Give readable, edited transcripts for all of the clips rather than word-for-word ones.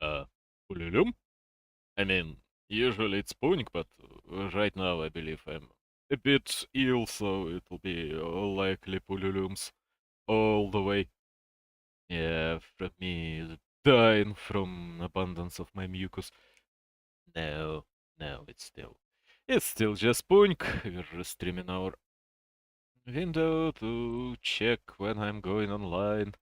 Uh, Ululum? I mean, usually it's Punk, but right now I believe I'm a bit ill, so it'll be likely Pululums all the way. Yeah, from me dying from abundance of my mucus. No, no, it's still just Punk. We're streaming our window to check when I'm going online.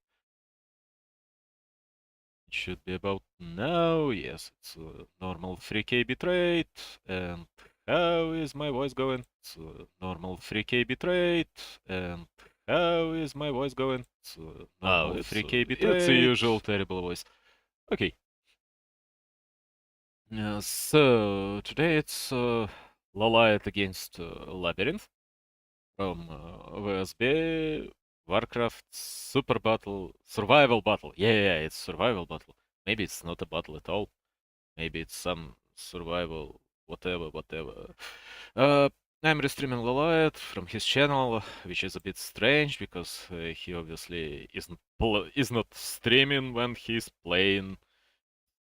It should be about now. Yes, it's a normal 3K bitrate. And how is my voice going? It's a normal 3K bitrate. And how is my voice going? It's a normal 3K bitrate. It's a usual terrible voice. Okay. So today it's Lawliet against Labyrinth from WSB Warcraft Super Battle Survival Battle. Yeah, it's survival battle. Maybe it's not a battle at all. Maybe it's some survival, whatever. Uh, I'm restreaming Lawliet from his channel, which is a bit strange because he obviously is not streaming when he's playing,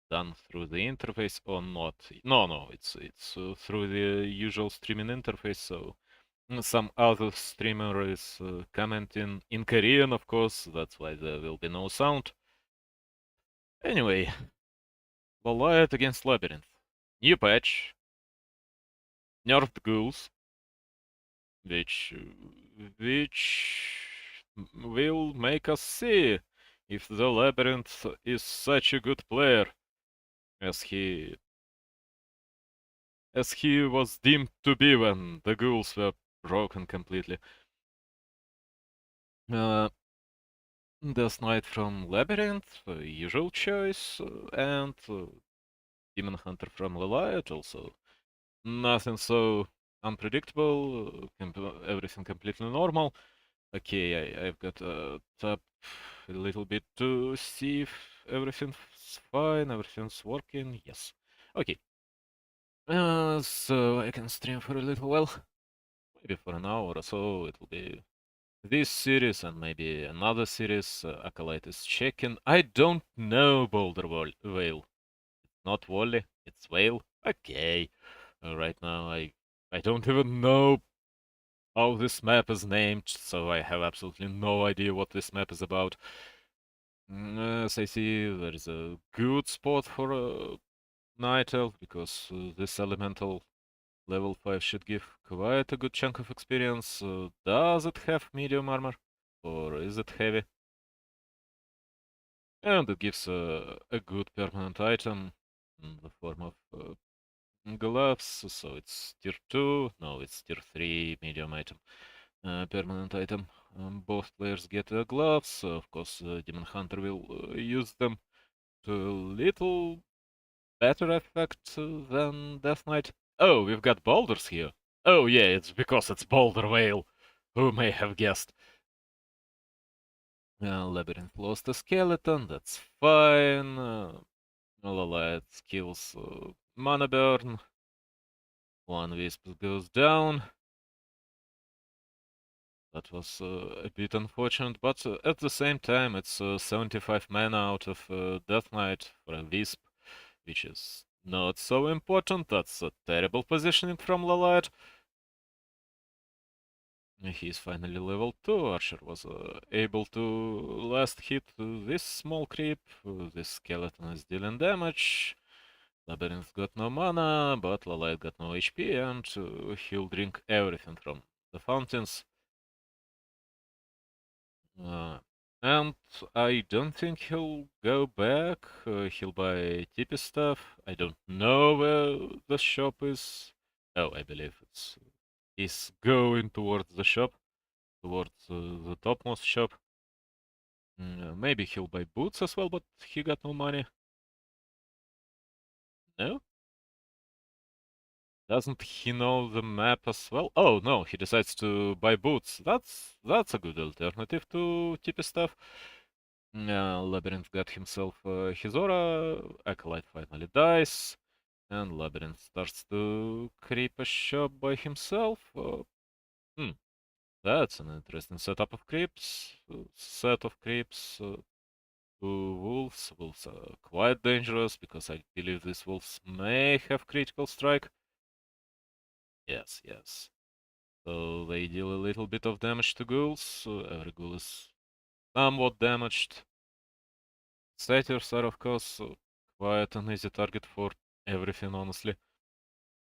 done through the interface or not. No, it's through the usual streaming interface. So some other streamer is commenting in Korean, of course. That's why there will be no sound. Anyway, Lawliet against Labyrinth. New patch, nerfed ghouls, which will make us see if the Labyrinth is such a good player as he was deemed to be when the ghouls were broken completely. Death Knight from Labyrinth, usual choice, and Demon Hunter from Lawliet also. Nothing so unpredictable, everything completely normal. Okay, I've got to tap a little bit to see if everything's fine, everything's working. Yes. Okay. So I can stream for a little while. Maybe for an hour or so. It will be this series and maybe another series. Acolyte is checking. I don't know Boulder Whale. It's not Wally, it's Whale. Okay. Right now I don't even know how this map is named, so I have absolutely no idea what this map is about. As I see, there is a good spot for a Night Elf, because this elemental level 5 should give quite a good chunk of experience. Does it have medium armor? Or is it heavy? And it gives a good permanent item in the form of gloves, so it's tier 2, no, it's tier 3 medium item. Permanent item. Both players get gloves, so of course Demon Hunter will use them to a little better effect than Death Knight. Oh, we've got boulders here. Oh yeah, it's because it's Boulder Whale. Who may have guessed? Labyrinth lost a skeleton, that's fine. Lawliet kills Mana Burn. One Wisp goes down. That was a bit unfortunate, but at the same time, it's 75 mana out of Death Knight for a Wisp, which is not so important. That's a terrible positioning from Lawliet. He's finally level 2. Archer was able to last hit this small creep. This skeleton is dealing damage. Labyrinth got no mana, but Lawliet got no HP, and he'll drink everything from the fountains. And I don't think he'll go back. He'll buy TP stuff. I don't know where the shop is. Oh, I believe he's going towards the shop, towards the topmost shop. Maybe he'll buy boots as well, but he got no money. No? Doesn't he know the map as well? Oh no, he decides to buy boots. That's a good alternative to TP stuff. Labyrinth got himself his aura. Acolyte finally dies, and Labyrinth starts to creep a shop by himself. Hmm, that's an interesting setup of creeps. Set of creeps. wolves. Wolves are quite dangerous because I believe these wolves may have critical strike. Yes, yes. So they deal a little bit of damage to ghouls. So every ghoul is somewhat damaged. Satyrs are, of course, quite an easy target for everything, honestly.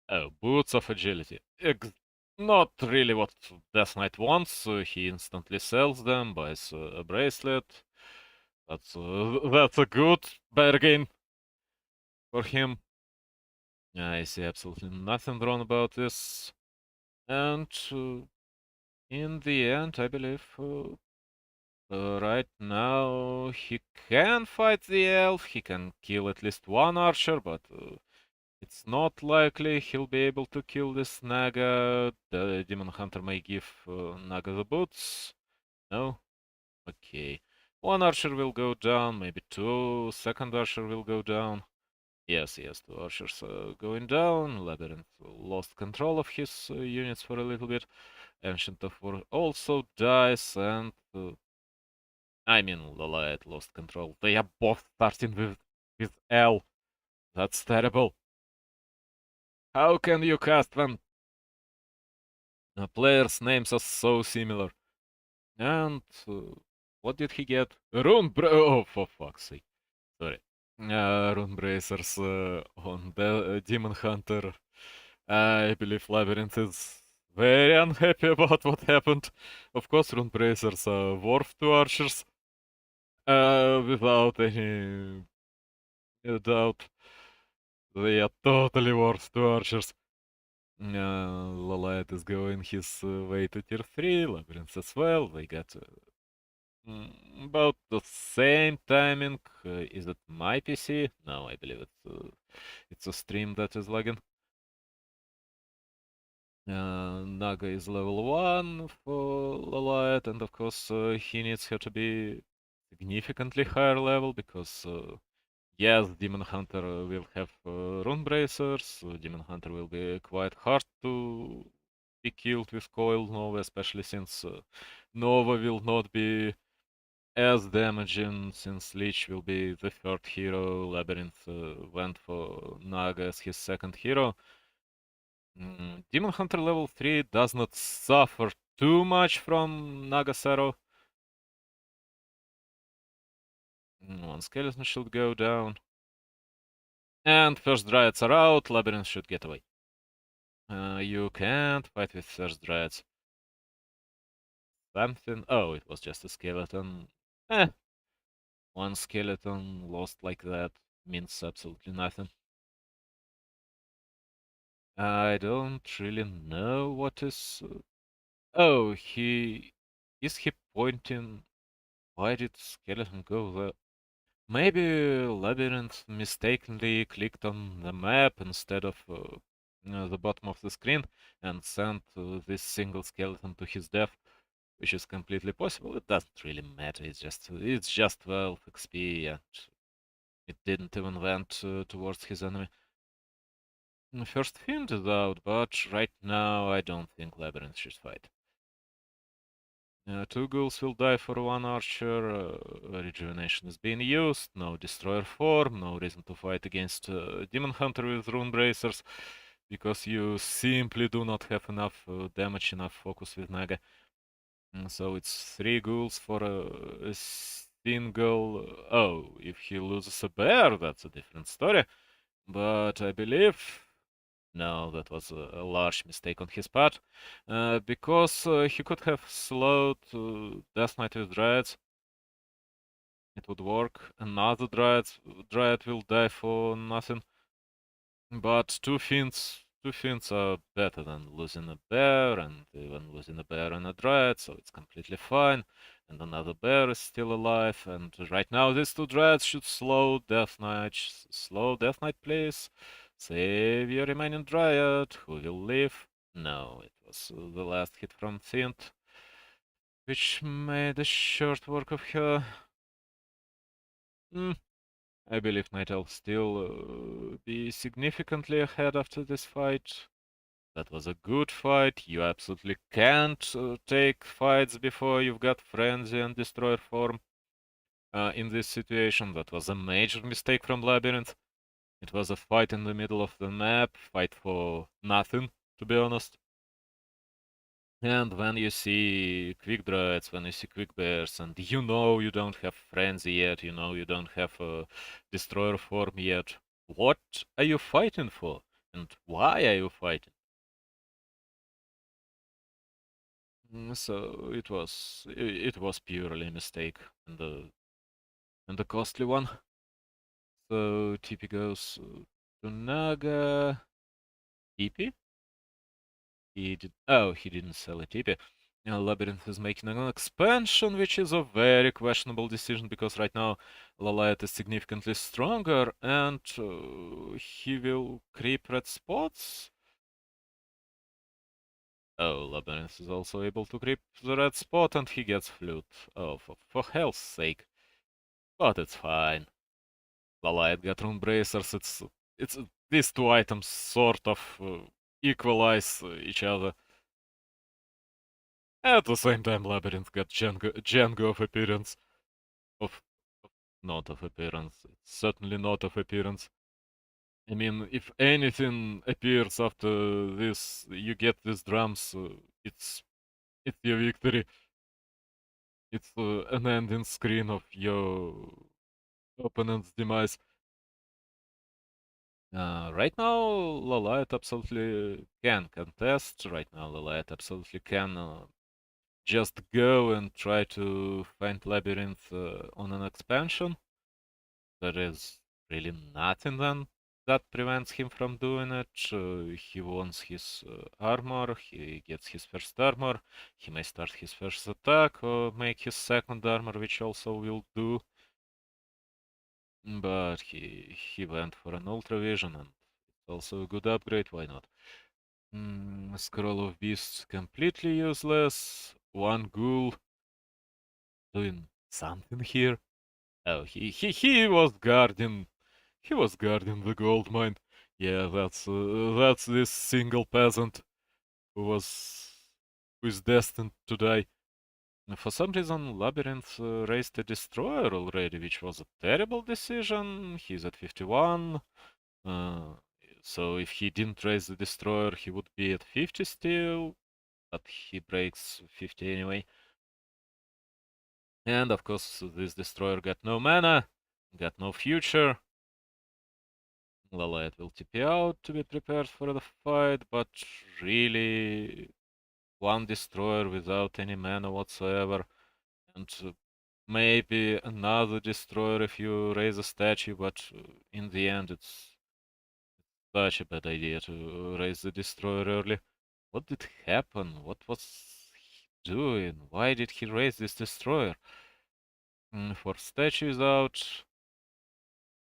Oh, Boots of Agility. Not really what Death Knight wants. He instantly sells them, buys a bracelet. That's a good bargain for him. I see absolutely nothing wrong about this. And in the end, I believe right now he can fight the elf. He can kill at least one archer, but it's not likely he'll be able to kill this Naga. The Demon Hunter may give Naga the boots. No? Okay. One archer will go down, maybe two. Second archer will go down. Yes, yes, two archers going down. Labyrinth lost control of his units for a little bit. Ancient of War also dies, and I mean, Lawliet lost control. They are both starting with L. That's terrible. How can you cast when players' names are so similar? And what did he get? Oh, for fuck's sake. Sorry. Rune Bracers on the Demon Hunter. I believe Labyrinth is very unhappy about what happened. Of course, Rune Bracers are worth two archers. Without any doubt. They are totally worth two archers. Lawliet is going his way to tier 3, Labyrinth as well. They got about the same timing. Is it my PC? No, I believe it's a stream that is lagging. Naga is level 1 for Lawliet, and of course he needs her to be significantly higher level because yes, Demon Hunter will have Rune Bracers. Demon Hunter will be quite hard to be killed with Coil Nova, especially since Nova will not be as damaging, since Lich will be the third hero. Labyrinth went for Naga as his second hero. Demon Hunter level 3 does not suffer too much from Naga's arrow. One skeleton should go down. And first Dryads are out, Labyrinth should get away. You can't fight with first Dryads. Something... Oh, it was just a skeleton. Eh, one skeleton lost like that means absolutely nothing. I don't really know what is... Oh, he... Is he pointing... Why did skeleton go there? Maybe Labyrinth mistakenly clicked on the map instead of the bottom of the screen and sent this single skeleton to his death, which is completely possible. It doesn't really matter. It's just 12 XP, and it didn't even went towards his enemy. First Fiend is out, but right now I don't think Labyrinth should fight. Two ghouls will die for one archer. Rejuvenation is being used. No destroyer form. No reason to fight against Demon Hunter with Rune Bracers, because you simply do not have enough damage, enough focus with Naga. So it's three ghouls for a single. Oh, if he loses a bear, that's a different story. But I believe. No, that was a large mistake on his part, because he could have slowed Death Knight with Dryads. It would work. Another Dryad will die for nothing. But two fiends are better than losing a bear, and even losing a bear and a Dryad, so it's completely fine. And another bear is still alive, and right now these two Dryads should slow Death Knight. Slow Death Knight, please. Save your remaining Dryad, who will live. No, it was the last hit from Fiend, which made a short work of her. I believe Night Elf still be significantly ahead after this fight. That was a good fight. You absolutely can't take fights before you've got Frenzy and Destroyer form. in this situation. That was a major mistake from Labyrinth. It was a fight in the middle of the map, fight for nothing, to be honest. And when you see quick droids, when you see quick bears, and you know you don't have frenzy yet, you know you don't have a destroyer form yet, what are you fighting for? And why are you fighting? So it was purely a mistake and a costly one. So TP goes to Naga. TP? He didn't sell a TP. Labyrinth is making an expansion, which is a very questionable decision because right now Lawliet is significantly stronger and he will creep red spots. Oh, Labyrinth is also able to creep the red spot and he gets flute. Oh, for hell's sake. But it's fine. Lawliet got rune bracers. It's these two items sort of equalize each other. At the same time, Labyrinth got Django of appearance. Of not of appearance. It's certainly not of appearance. I mean, if anything appears after this, you get these drums. It's your victory. It's an ending screen of your opponent's demise. Right now, Lawliet absolutely can contest. Right now, Lawliet absolutely can just go and try to find Labyrinth on an expansion. There is really nothing then that prevents him from doing it. He wants his armor, he gets his first armor, he may start his first attack or make his second armor, which also will do. But he went for an Ultra Vision, and it's also a good upgrade, why not? Scroll of Beasts completely useless. One ghoul doing something here. Oh, he was guarding. He was guarding the gold mine. Yeah, that's this single peasant who is destined to die. For some reason, Labyrinth raised a destroyer already, which was a terrible decision. He's at 51. Uh, so if he didn't raise the destroyer, he would be at 50 still, but he breaks 50 anyway. And of course, this destroyer got no mana, got no future. Lawliet will TP out to be prepared for the fight, but really, one destroyer without any mana whatsoever, and maybe another destroyer if you raise a statue, but in the end, it's such a bad idea to raise the destroyer early. What did happen? What was he doing? Why did he raise this destroyer? For statues out,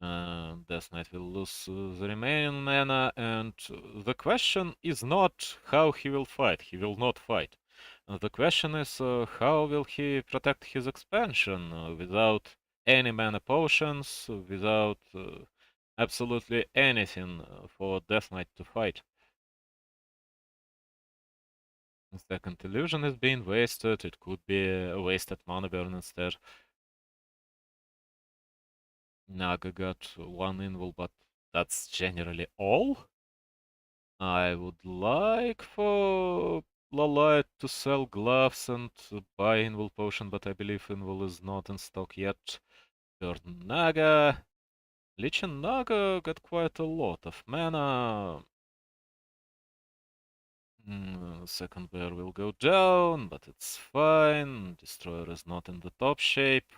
Death Knight will lose the remaining mana, and the question is not how he will fight. He will not fight. The question is how will he protect his expansion without any mana potions, without absolutely anything for Death Knight to fight. The second illusion is being wasted. It could be a wasted mana burn instead. Naga got one invul, but that's generally all. I would like for Lawliet to sell gloves and buy invul potion, but I believe invul is not in stock yet. Third Naga. Lich and Naga got quite a lot of mana. Second bear will go down, but it's fine. Destroyer is not in the top shape.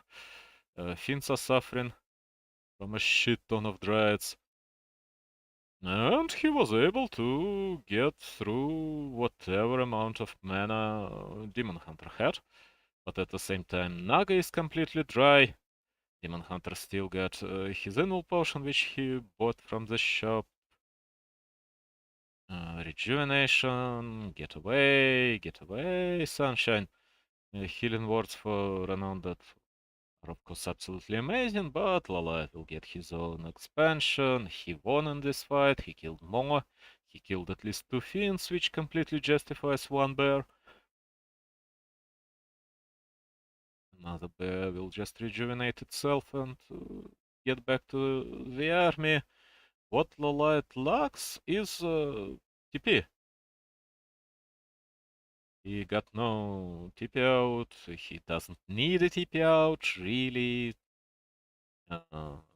Finns are suffering from a shit ton of dreads. And he was able to get through whatever amount of mana Demon Hunter had. But at the same time, Naga is completely dry. Demon Hunter still got his invul potion, which he bought from the shop. Rejuvenation, get away, sunshine. Healing words for Renan that are of course absolutely amazing, but Lawliet will get his own expansion. He won in this fight, he killed more. He killed at least 2 fiends, which completely justifies one bear. another bear will just rejuvenate itself and get back to the army. What Lawliet lacks is TP. He got no TP out, he doesn't need a TP out, really.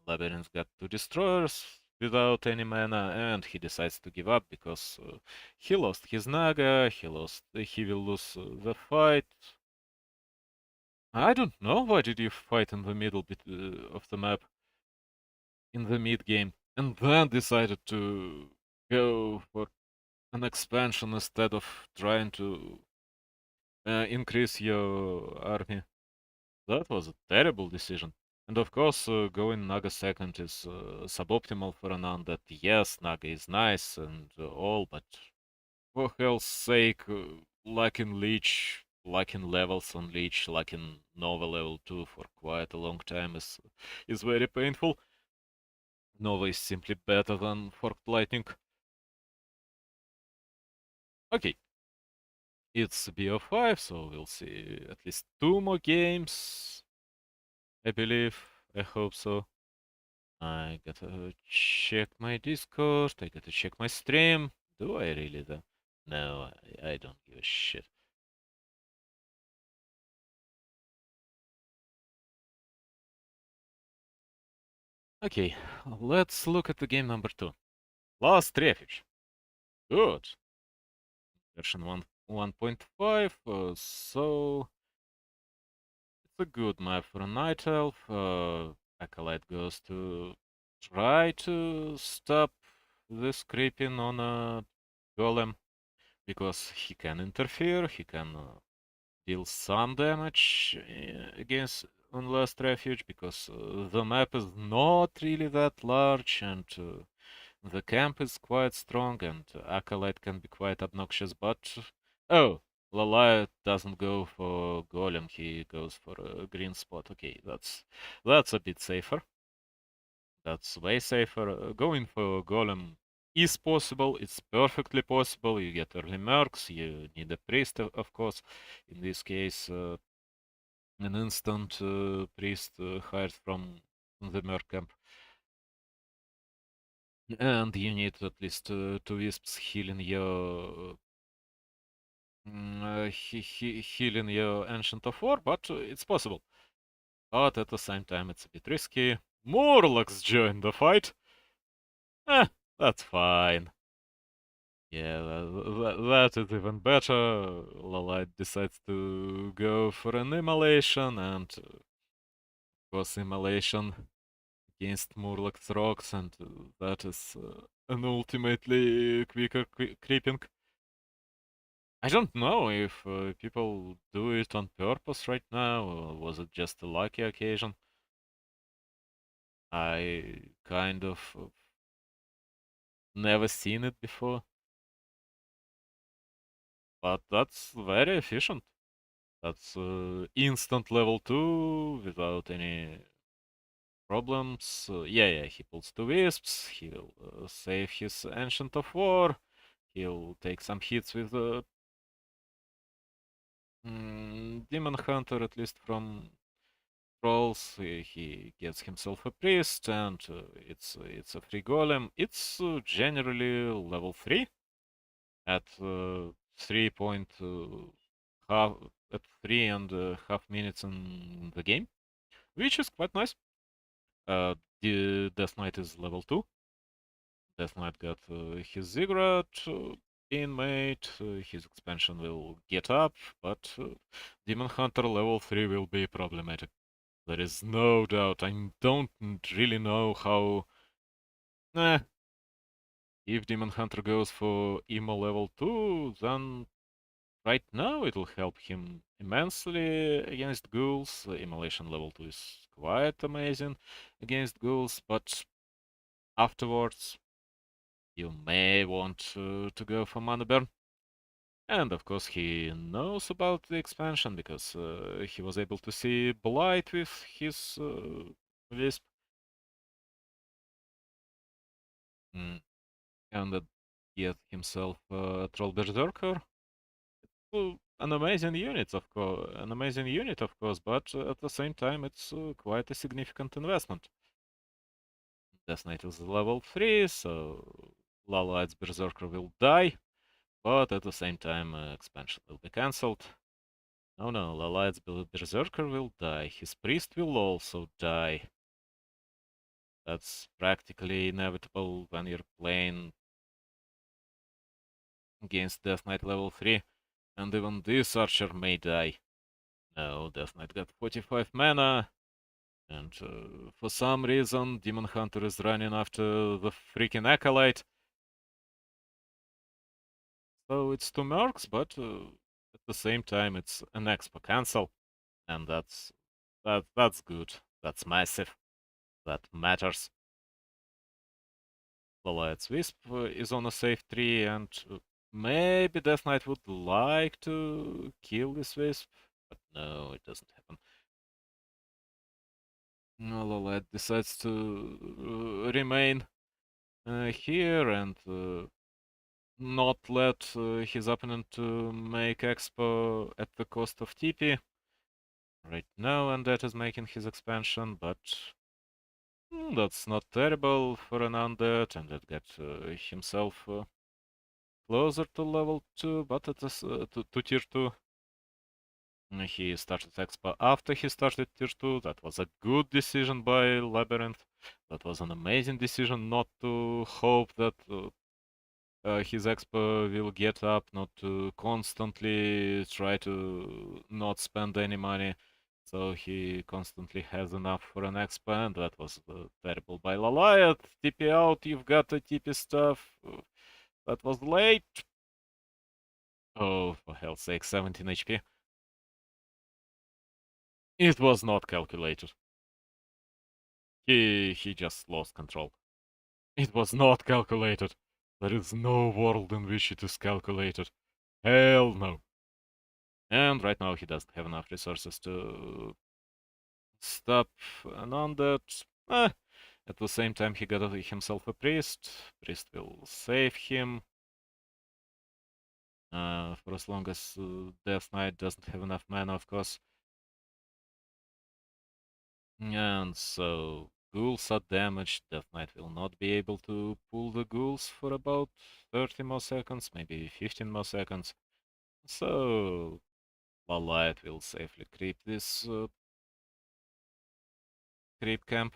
Labyrinth got two destroyers without any mana, and he decides to give up because he lost his Naga, he will lose the fight. I don't know why did you fight in the middle bit of the map in the mid game, and then decided to go for an expansion instead of trying to increase your army. That was a terrible decision. And of course, going Naga second is suboptimal for an undead. Yes, Naga is nice and all, but for hell's sake, lacking Leech, lacking levels on Leech, lacking Nova level 2 for quite a long time is very painful. Nova is simply better than Forked Lightning. Okay, it's BO5, so we'll see at least 2 more games, I believe. I hope so. I gotta check my Discord, I gotta check my stream. Do I really though? No, I don't give a shit. Okay, let's look at the game number 2. Last Refuge. Good. Version 1.5, so it's a good map for a Night Elf. Acolyte goes to try to stop this creeping on a golem because he can interfere, he can deal some damage against on Last Refuge because the map is not really that large and the camp is quite strong and Acolyte can be quite obnoxious, but oh, Lawliet doesn't go for Golem, he goes for a green spot. Okay, that's a bit safer. That's way safer. Going for Golem is possible, it's perfectly possible. You get early mercs, you need a priest, of course. In this case, an instant priest hired from the merc camp. And you need at least 2 wisps healing your healing your Ancient of War, but it's possible. But at the same time, it's a bit risky. Morlocks join the fight. Eh, that's fine. Yeah, that is even better. Lawliet decides to go for an immolation, and of course, immolation against Murloc's rocks, and that is an ultimately quicker creeping. I don't know if people do it on purpose right now, or was it just a lucky occasion? I kind of never seen it before, but that's very efficient. That's instant level 2 without any problems. Yeah, he pulls 2 wisps, he'll save his Ancient of War, he'll take some hits with Demon Hunter, at least from trolls. He gets himself a priest, and it's a free golem. It's generally level 3 at 3 point half at 3.5 minutes in the game, which is quite nice. The Death Knight is level 2. Death Knight got his Ziggurat being made. His expansion will get up, but Demon Hunter level 3 will be problematic. There is no doubt. I don't really know how. Eh, if Demon Hunter goes for Emo level 2, then right now it'll help him immensely against ghouls. Immolation level 2 is quite amazing against ghouls, but afterwards you may want to go for Mana Burn. And of course he knows about the expansion because he was able to see Blight with his Wisp. Mm. And get himself a Troll Berserker. Well, an amazing unit, of course, but at the same time, it's quite a significant investment. Death Knight is level 3, so Lawliet's Berserker will die, but at the same time, expansion will be cancelled. Oh no, Lawliet's Berserker will die. His Priest will also die. That's practically inevitable when you're playing against Death Knight level 3, and even this archer may die. No, Death Knight got 45 mana, and for some reason, Demon Hunter is running after the freaking Acolyte. So it's 2 mercs, but at the same time, it's an expo cancel, and that's good. That's massive. That matters. Lawliet's Wisp is on a safe tree, and maybe Death Knight would like to kill this Wisp, but no, it doesn't happen. No, Lawliet decides to remain here and not let his opponent to make expo at the cost of TP right now, and that is making his expansion, but that's not terrible for an undead, and that gets himself closer to level 2, but it is to tier 2. He started expo after he started tier 2. That was a good decision by Labyrinth. That was an amazing decision not to hope that his expo will get up, not to constantly try to not spend any money. So he constantly has enough for an expo, and that was terrible by Lawliet. TP out, you've got the TP stuff. That was late. Oh, for hell's sake, 17 HP. It was not calculated. He just lost control. It was not calculated. There is no world in which it is calculated. Hell no. And right now he doesn't have enough resources to stop an undead. At the same time he got himself a priest. Priest will save him. For as long as Death Knight doesn't have enough mana, of course. And so ghouls are damaged. Death Knight will not be able to pull the ghouls for about 30 more seconds, maybe 15 more seconds. So Lawliet will safely creep this creep camp.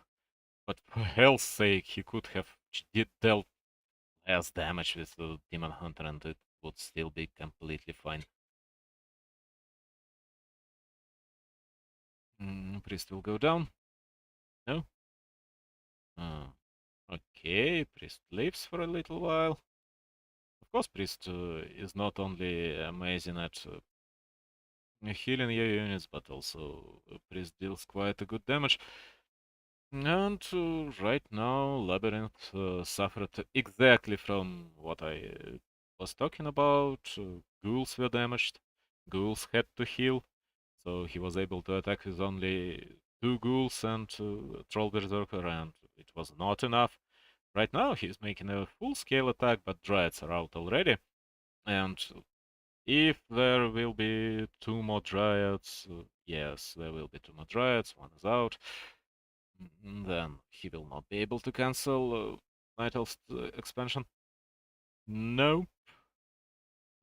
But for hell's sake, he could have dealt less damage with the Demon Hunter and it would still be completely fine. Priest will go down. No? Okay, Priest lives for a little while. Of course, Priest is not only amazing at healing your units, but also Priest deals quite a good damage. And right now, Labyrinth suffered exactly from what I was talking about. Ghouls were damaged, ghouls had to heal, so he was able to attack with only 2 ghouls and Troll Berserker, and it was not enough. Right now, he's making a full-scale attack, but Dryads are out already, and if there will be 2 more Dryads, yes, there will be 2 more Dryads, one is out. Then he will not be able to cancel Night Elf's expansion. No,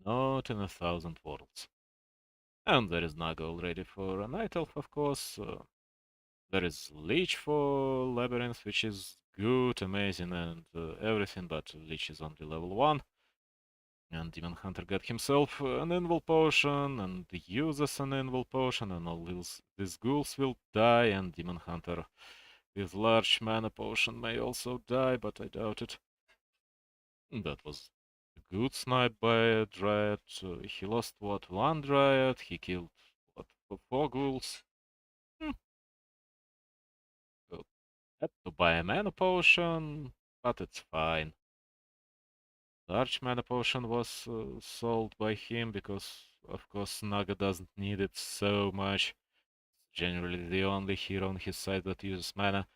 not in 1,000 worlds. And there is Naga already for a Night Elf, of course. There is Leech for Labyrinth, which is good, amazing, and everything, but Leech is only level 1. And Demon Hunter got himself an Invul Potion, and uses an Invul Potion, and all these ghouls will die, and Demon Hunter with large mana potion may also die, but I doubt it. That was a good snipe by a Dryad. He lost, what, 1 Dryad? He killed, what, 4 ghouls? Hmm. Well, had to buy a mana potion, but it's fine. Large mana potion was sold by him because, of course, Naga doesn't need it so much. Generally the only hero on his side that uses mana.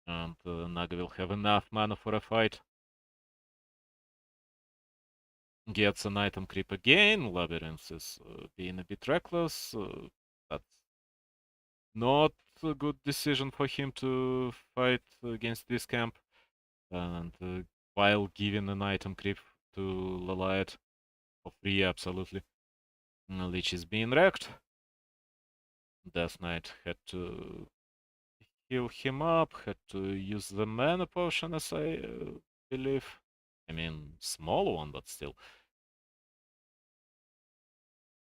And Naga will have enough mana for a fight. gets an item creep again. Labyrinth is being a bit reckless. That's not a good decision for him to fight against this camp. And while giving an item creep to Lawliet for free, absolutely. Lich is being wrecked. Death Knight had to heal him up, had to use the mana potion, as I believe. I mean, small one, but still.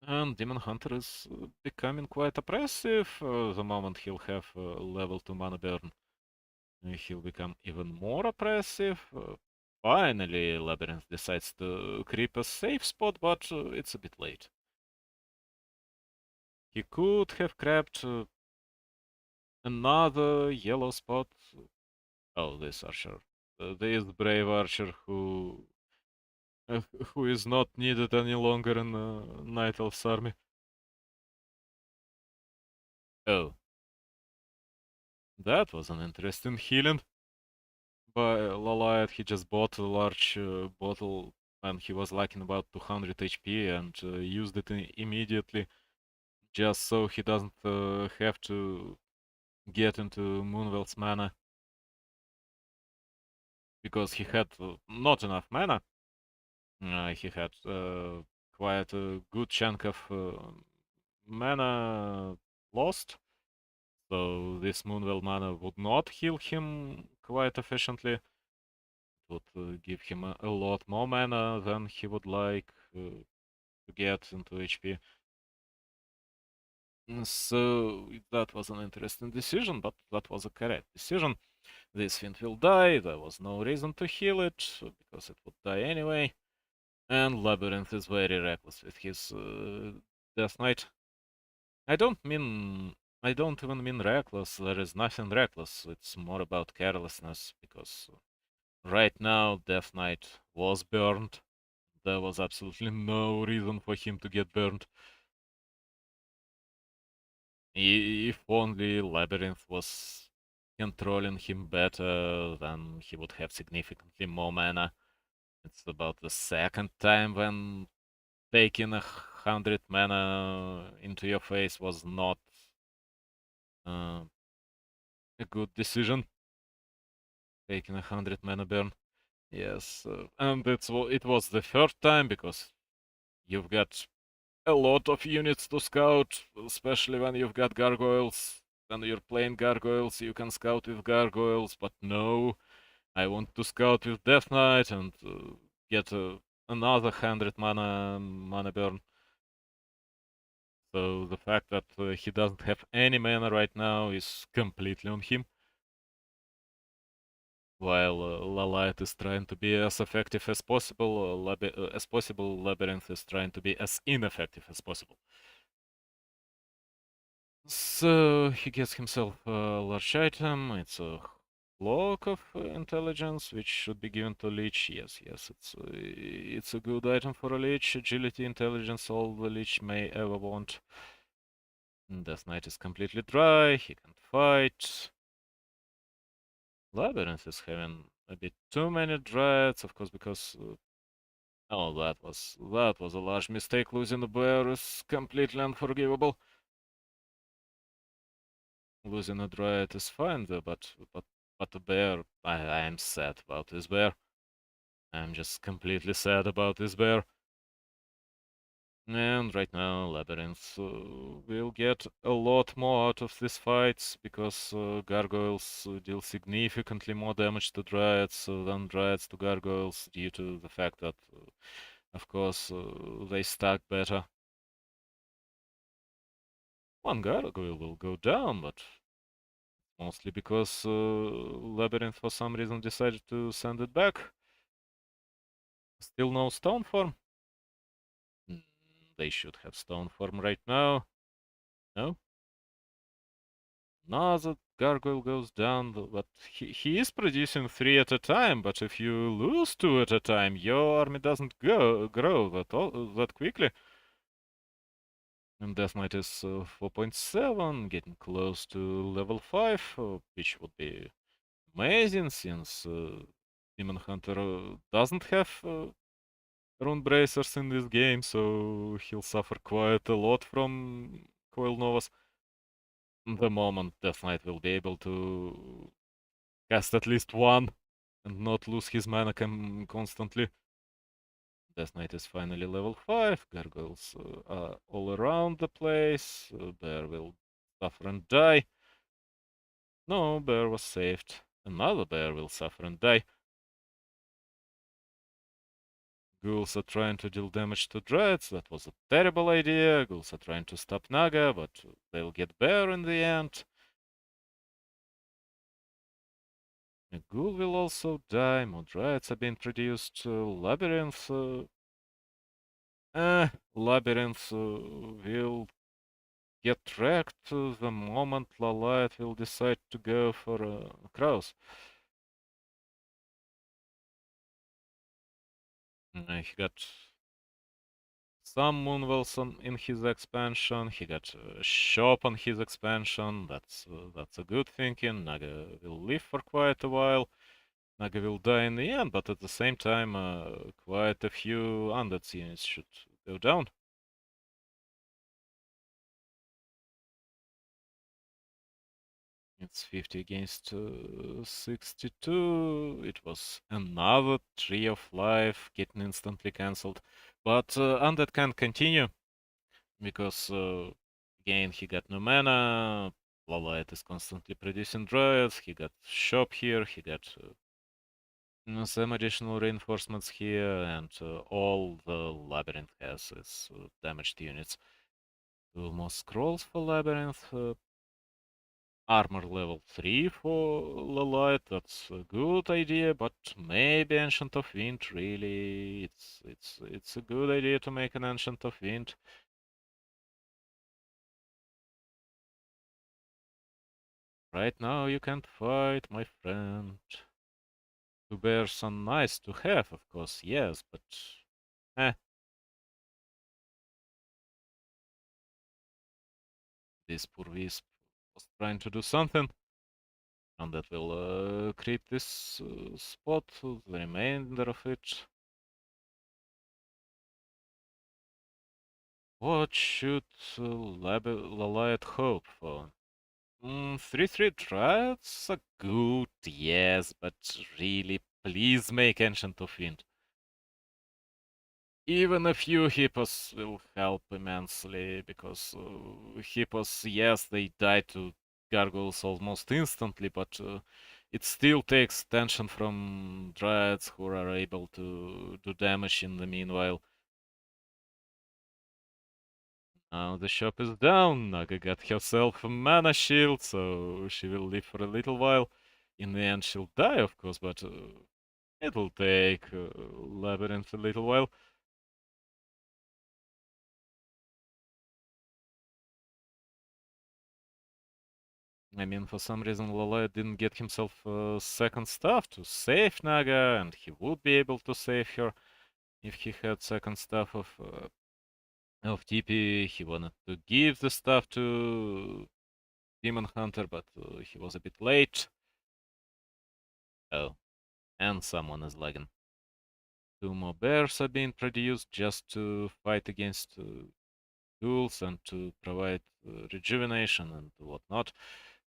And Demon Hunter is becoming quite oppressive. The moment he'll have level 2 mana burn, he'll become even more oppressive. Finally, Labyrinth decides to creep a safe spot, but it's a bit late. He could have grabbed another yellow spot. Oh, this archer. This brave archer who is not needed any longer in Night Elf's army. Oh, that was an interesting healing by Lawliet. He just bought a large bottle when he was lacking about 200 HP and used it immediately just so he doesn't have to get into Moonwell's mana because he had not enough mana. He had quite a good chunk of mana lost, so this Moonwell mana would not heal him quite efficiently. It would give him a lot more mana than he would like to get into HP. So that was an interesting decision, but that was a correct decision. This fiend will die, there was no reason to heal it, because it would die anyway. And Labyrinth is very reckless with his Death Knight. I don't mean... I don't even mean reckless, there is nothing reckless, it's more about carelessness, because right now Death Knight was burned. There was absolutely no reason for him to get burned. If only Labyrinth was controlling him better, then he would have significantly more mana. It's about the second time when taking 100 mana into your face was not uh, a good decision. Taking 100 mana burn. Yes, and it was the third time because you've got a lot of units to scout, especially when you've got gargoyles. When you're playing gargoyles, you can scout with gargoyles, but no, I want to scout with Death Knight and get another 100 mana burn. So the fact that he doesn't have any mana right now is completely on him. While Lawliet is trying to be as effective as possible, Labyrinth is trying to be as ineffective as possible. So he gets himself a large item. It's a block of intelligence, which should be given to Lich. Yes, it's a good item for a Lich. Agility, intelligence, all the Lich may ever want. Death Knight is completely dry. He can't fight. Labyrinth is having a bit too many dreads, of course, because oh, that was a large mistake. Losing the bear is completely unforgivable. Losing a dread is fine, though, but the bear, I am sad about this bear. I'm just completely sad about this bear. And right now, Labyrinth will get a lot more out of these fights, because gargoyles deal significantly more damage to dryads than dryads to gargoyles, due to the fact that, of course, they stack better. One gargoyle will go down, but mostly because Labyrinth for some reason decided to send it back. Still no stone form. They should have stone form right now. No? Another gargoyle goes down, but he is producing 3 at a time, but if you lose 2 at a time, your army doesn't grow that quickly. And Death Knight is 4.7, getting close to level 5, which would be amazing, since Demon Hunter doesn't have rune bracers in this game, so he'll suffer quite a lot from Coil Novas. The moment Death Knight will be able to cast at least one and not lose his mana constantly. Death Knight is finally level 5, gargoyles are all around the place, Bear will suffer and die. No, Bear was saved. Another Bear will suffer and die. Ghouls are trying to deal damage to Dreads, that was a terrible idea. Ghouls are trying to stop Naga, but they'll get Bear in the end. A Ghoul will also die, more Dreads are being introduced. Labyrinth... Labyrinth will get wrecked the moment Lawliet will decide to go for Kraus. He got some Moonwells in his expansion, he got Shop on his expansion, that's a good thinking. Naga will live for quite a while. Naga will die in the end, but at the same time, quite a few undead units should go down. It's 50 against 62. It was another Tree of Life getting instantly cancelled. But Undead can't continue because, again, he got no mana. Lawliet is constantly producing Dryads. He got Shop here. He got some additional reinforcements here. And all the Labyrinth has is damaged units. Two more scrolls for Labyrinth. Armor level 3 for Lawliet, that's a good idea, but maybe Ancient of Wind, really, it's a good idea to make an Ancient of Wind. Right now you can't fight, my friend. Two bears are nice to have, of course, yes, but... Eh. This poor Wisp was trying to do something, and that will create this spot, the remainder of it. What should Lawliet hope for? 3/3 Dryads are good, yes, but really, please make Ancient of Wind. Even a few Hippos will help immensely, because Hippos, yes, they die to Gargoyles almost instantly, but it still takes attention from Dryads who are able to do damage in the meanwhile. Now the shop is down. Naga got herself a mana shield, so she will live for a little while. In the end, she'll die, of course, but it'll take Labyrinth a little while. I mean, for some reason, Lawliet didn't get himself second staff to save Naga, and he would be able to save her if he had second staff of TP. He wanted to give the staff to Demon Hunter, but he was a bit late. Oh, and someone is lagging. Two more bears are being produced just to fight against ghouls and to provide rejuvenation and whatnot.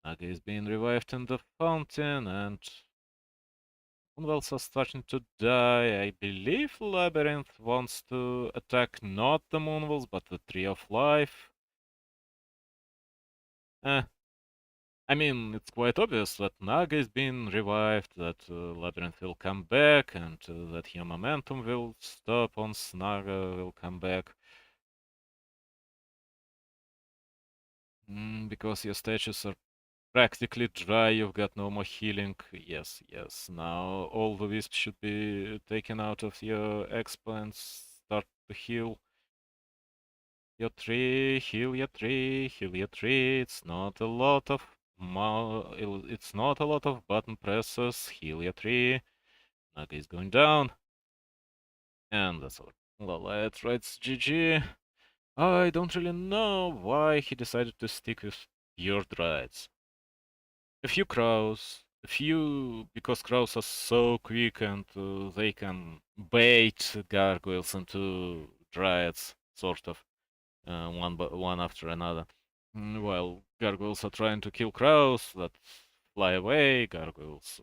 Naga is being revived in the fountain, and Moonwells are starting to die. I believe Labyrinth wants to attack not the Moonwells, but the Tree of Life. I mean, it's quite obvious that Naga is being revived, that Labyrinth will come back, and that your momentum will stop once Naga will come back. Because your statues are practically dry, you've got no more healing. Yes, yes. Now all the wisps should be taken out of your expo and start to heal your tree, heal your tree, heal your tree. It's not a lot of it's not a lot of button presses. Heal your tree. Naga is going down. And that's all. Lawliet writes GG. I don't really know why he decided to stick with pure Druids. A few crows, few, because crows are so quick and they can bait gargoyles into dryads, sort of, one after another. While gargoyles are trying to kill crows that fly away, gargoyles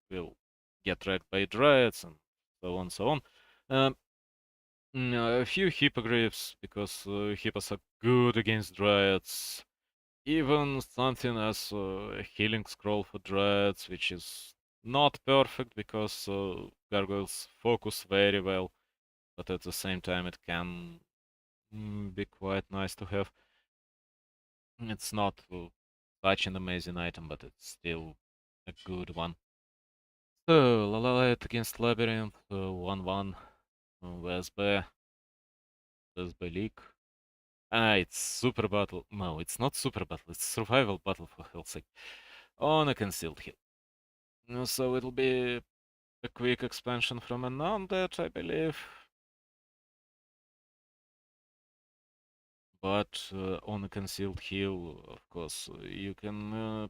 will get tracked by dryads and so on, so on. Um, a few hippogriffs, because hippos are good against dryads. Even something as a healing scroll for dryads, which is not perfect because gargoyles focus very well, but at the same time it can be quite nice to have. It's not such an amazing item, but it's still a good one. So, Lawliet against Labyrinth, 1-1, WSB, WSB League. Ah, it's Super Battle. No, it's not Super Battle, it's Survival Battle, for hell's sake. On a concealed hill. So it'll be a quick expansion from an undead, I believe. But on a concealed hill, of course, you can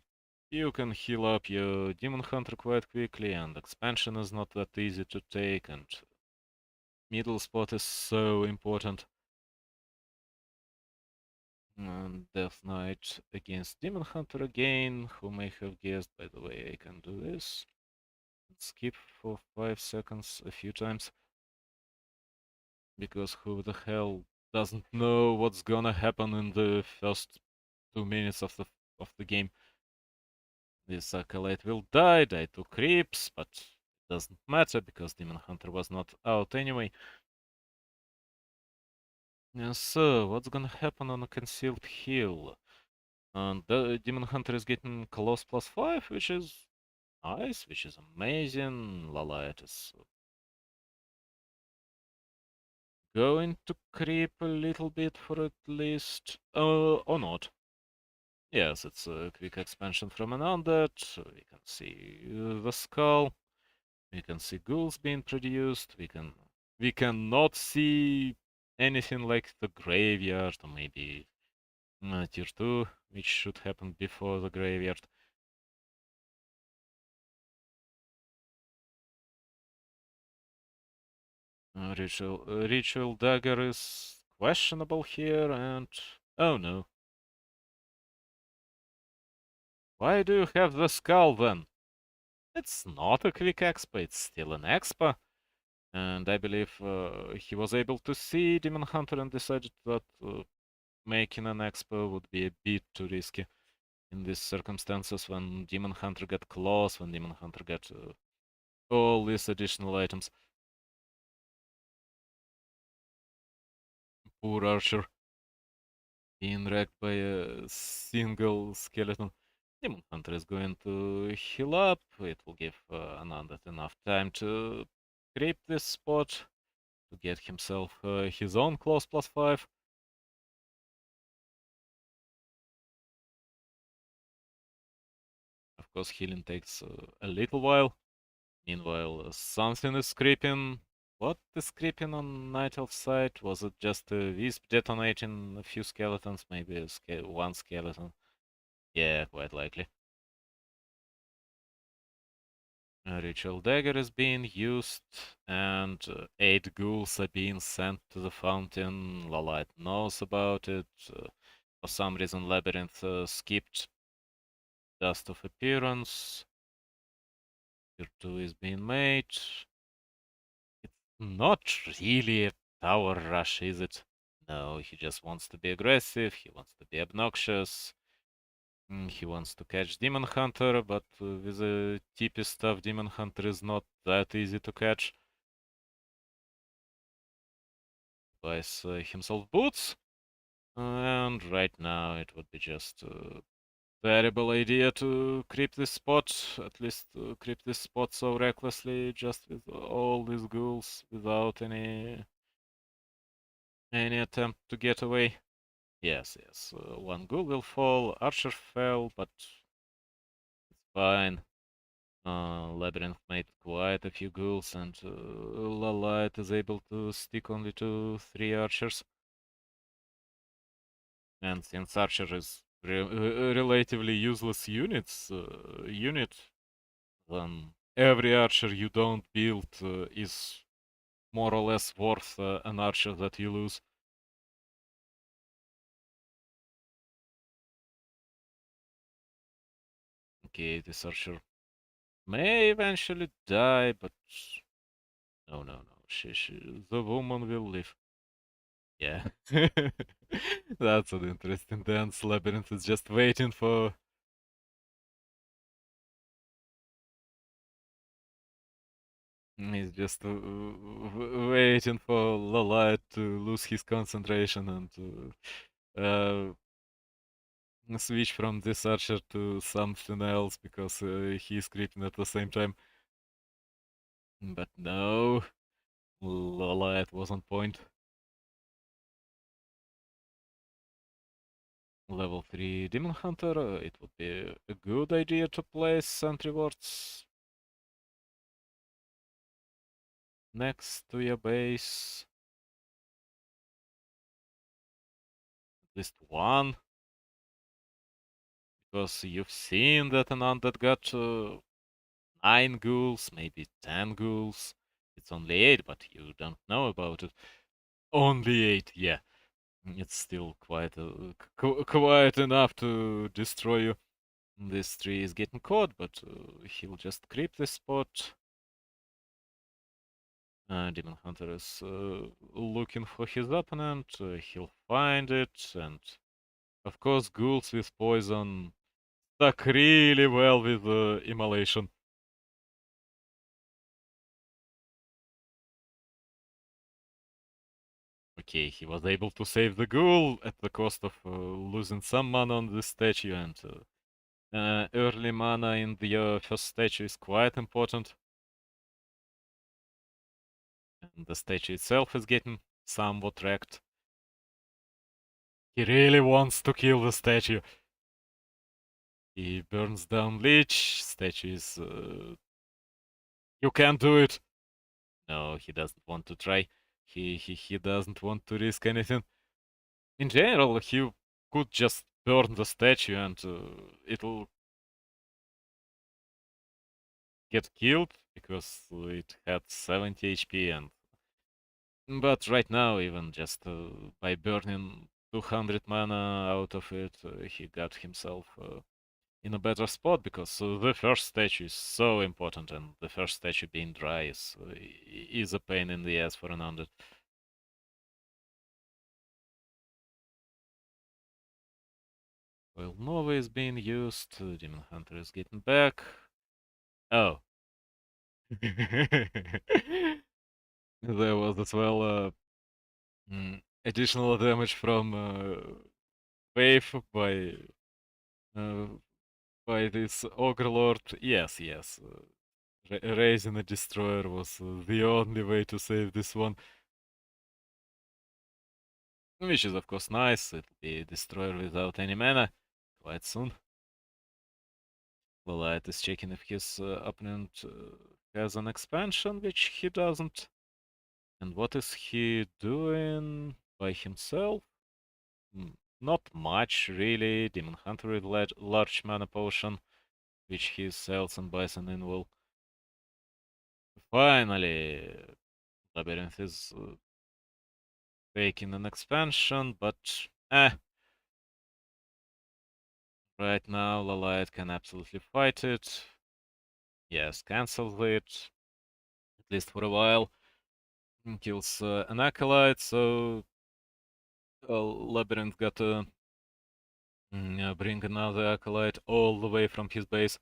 heal up your Demon Hunter quite quickly, and expansion is not that easy to take, and middle spot is so important. And Death Knight against Demon Hunter again. Who may have guessed, by the way, I can do this. Skip for 5 seconds a few times. Because who the hell doesn't know what's gonna happen in the first 2 minutes of the game? This acolyte will die to creeps, but it doesn't matter because Demon Hunter was not out anyway. So, what's gonna happen on a concealed hill? And the Demon Hunter is getting close +5, which is nice, which is amazing. Lawliet is going to creep a little bit for at least, or not. Yes, it's a quick expansion from an undead. We can see the skull. We can see ghouls being produced. We cannot see anything like the graveyard or maybe tier 2, which should happen before the graveyard. Ritual dagger is questionable here, and oh no. Why do you have the skull then? It's not a quick expa, it's still an expa. And I believe he was able to see Demon Hunter and decided that making an expo would be a bit too risky in these circumstances when Demon Hunter got claws, when Demon Hunter got all these additional items. Poor Archer being wrecked by a single skeleton. Demon Hunter is going to heal up. It will give Ananda enough time to creep this spot to get himself his own claws +5. Of course, healing takes a little while. Meanwhile, something is creeping. What is creeping on Night Elf side? Was it just a Wisp detonating a few skeletons? Maybe one skeleton? Yeah, quite likely. A Ritual Dagger is being used, and 8 ghouls are being sent to the fountain. Lawliet knows about it. For some reason, Labyrinth skipped Dust of Appearance. Tier 2 is being made. It's not really a tower rush, is it? No, he just wants to be aggressive, he wants to be obnoxious. He wants to catch Demon Hunter, but with the TP stuff, Demon Hunter is not that easy to catch. Buys himself boots. And right now it would be just a terrible idea to creep this spot, at least creep this spot so recklessly, just with all these ghouls, without any attempt to get away. Yes, yes, one ghoul will fall, Archer fell, but it's fine. Labyrinth made quite a few ghouls, and Lawliet is able to stick only to 3 archers. And since Archer is relatively useless unit, then every archer you don't build is more or less worth an archer that you lose. Okay, this archer may eventually die, but no. The woman will live. Yeah. That's an interesting dance. Labyrinth is just waiting for. He's just waiting for Lawliet to lose his concentration and switch from this archer to something else because he's creeping at the same time. But no, Lawliet was on point. Level 3 Demon Hunter, it would be a good idea to place sentry wards next to your base. At least one, because you've seen that an undead got 9 ghouls, maybe 10 ghouls. It's only 8, but you don't know about it. Only 8, yeah. It's still quite quite enough to destroy you. This tree is getting caught, but he'll just creep this spot. Demon Hunter is looking for his opponent. He'll find it, and of course, ghouls with poison stuck really well with immolation. Okay, he was able to save the ghoul at the cost of losing some mana on this statue, and early mana in the first statue is quite important. And the statue itself is getting somewhat wrecked. He really wants to kill the statue. He burns down Lich. Statue is... you can't do it! No, he doesn't want to try. He doesn't want to risk anything. In general, he could just burn the statue and it'll get killed because it had 70 HP and... But right now, even just by burning 200 mana out of it, he got himself in a better spot because the first statue is so important, and the first statue being dry is a pain in the ass for an undead. While Nova is being used, Demon Hunter is getting back. Oh. There was as well additional damage from Wave uh, by this Ogre Lord. Yes. Raising a Destroyer was the only way to save this one. Which is of course nice. It'll be a Destroyer without any mana quite soon. Lawliet is checking if his opponent has an expansion, which he doesn't. And what is he doing by himself? Not much, really. Demon Hunter with large mana potion, which he sells and buys an invul. Finally, Labyrinth is taking an expansion, but right now Lawliet can absolutely fight it. Yes, cancels it, at least for a while. Kills an Acolyte, so Labyrinth got to bring another Acolyte all the way from his base.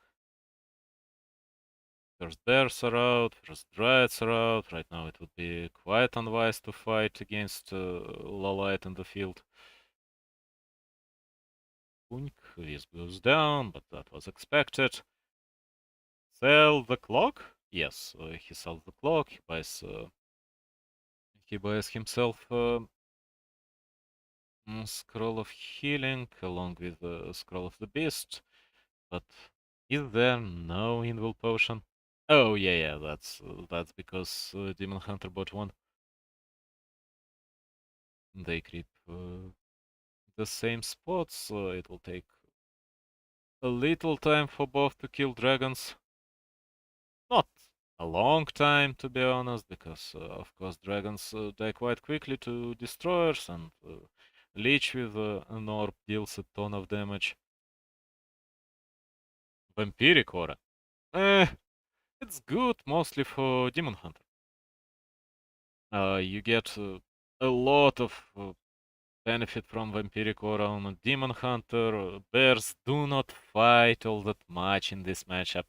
First bears are out, first dryads are out. Right now it would be quite unwise to fight against Lawliet in the field. Punk, this goes down, but that was expected. Sell the clock? Yes, he sells the clock. He buys himself Scroll of Healing along with the Scroll of the Beast. But is there no invul potion? Oh yeah, that's because Demon Hunter bought one. They creep the same spots, so it will take a little time for both to kill dragons. Not a long time, to be honest, because of course dragons die quite quickly to destroyers, and Leech with an orb deals a ton of damage. Vampiric Aura. Eh, it's good mostly for Demon Hunter. You get a lot of benefit from Vampiric Aura on a Demon Hunter. Bears do not fight all that much in this matchup,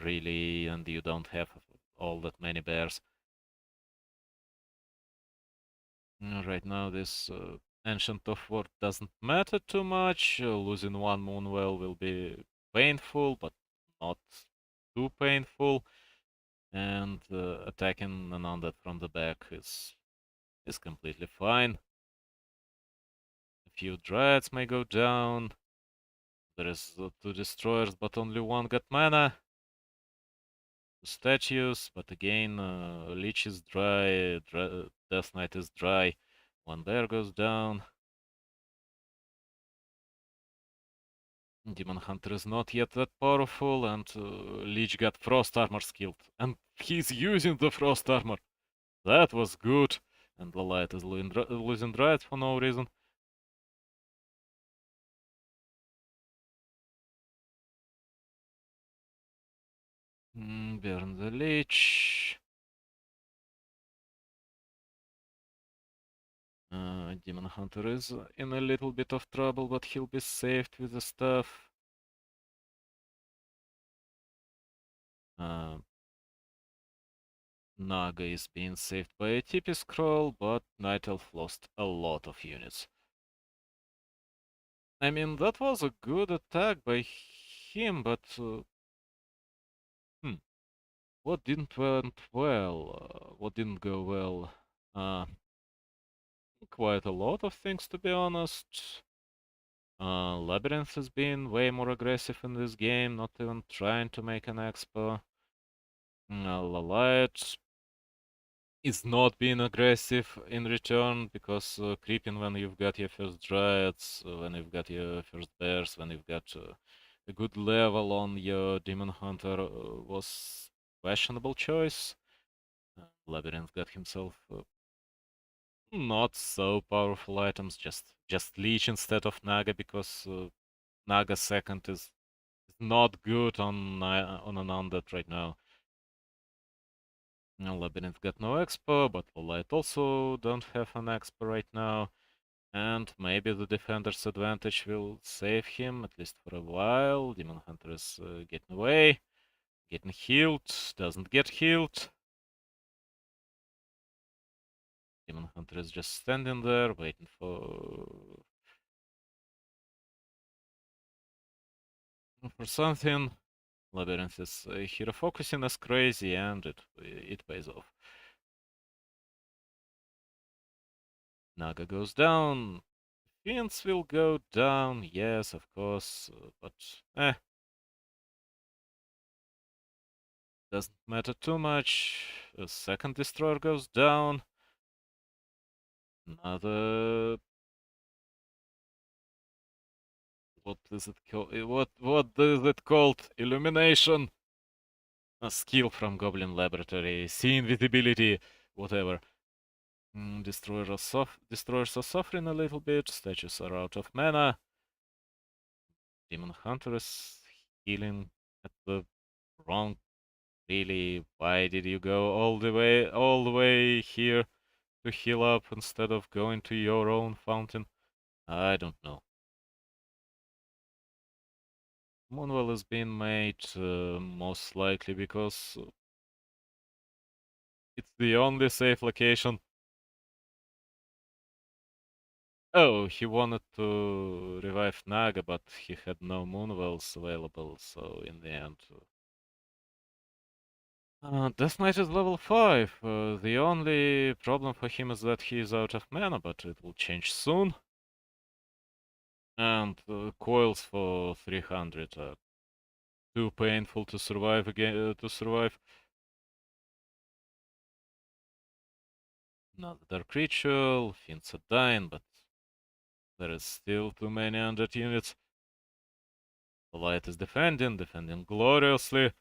really, and you don't have all that many bears. Right now, this Ancient of War doesn't matter too much. Losing one Moonwell will be painful, but not too painful. And attacking an undead from the back is completely fine. A few Dryads may go down. There is two Destroyers, but only one got mana. Two statues, but again, Leech is dry, Death Knight is dry. One bear goes down. Demon Hunter is not yet that powerful, and Leech got Frost Armor skilled. And he's using the Frost Armor. That was good. And Lawliet is losing Dryad for no reason. Burn the Leech. Demon Hunter is in a little bit of trouble, but he'll be saved with the stuff. Uh, Naga is being saved by a TP scroll, but Night Elf lost a lot of units. I mean, that was a good attack by him, but what didn't went well? What didn't go well? Quite a lot of things, to be honest. Labyrinth has been way more aggressive in this game, not even trying to make an expo. Lawliet is not being aggressive in return, because creeping when you've got your first Dryads, when you've got your first Bears, when you've got a good level on your Demon Hunter was questionable choice. Labyrinth got himself not so powerful items, just Leech instead of Naga, because Naga second is not good on an undead right now. Labyrinth got no expo, but Lawliet also don't have an expo right now. And maybe the defender's advantage will save him, at least for a while. Demon Hunter is getting away, getting healed, doesn't get healed. Demon Hunter is just standing there, waiting for something. Labyrinth is hero focusing as crazy, and it pays off. Naga goes down. Fiends will go down, yes, of course, but doesn't matter too much. A second destroyer goes down. Another. What is it called? What is it called? Illumination. A skill from Goblin Laboratory. See invisibility. Whatever. Destroyers are suffering a little bit. Statues are out of mana. Demon Hunter is healing at the wrong. Really, why did you go all the way here to heal up instead of going to your own fountain? I don't know. Moonwell is being made most likely because it's the only safe location. Oh, he wanted to revive Naga, but he had no Moonwells available, so in the end. Death Knight is level 5. The only problem for him is that he is out of mana, but it will change soon. And coils for 300 are too painful to survive again. Another Dark Ritual, Fiends are dying, but there is still too many undead units. The Light is defending gloriously.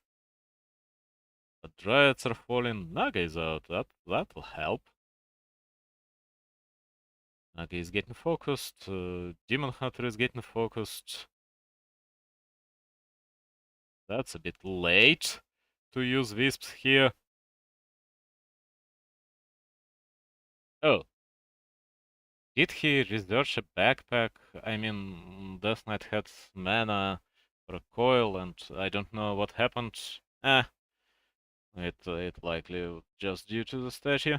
But Dryads are falling. Naga is out. That'll help. Naga is getting focused. Demon Hunter is getting focused. That's a bit late to use Wisps here. Oh, did he research a backpack? I mean, Death Knight had mana for a coil, and I don't know what happened. It likely just due to the statue.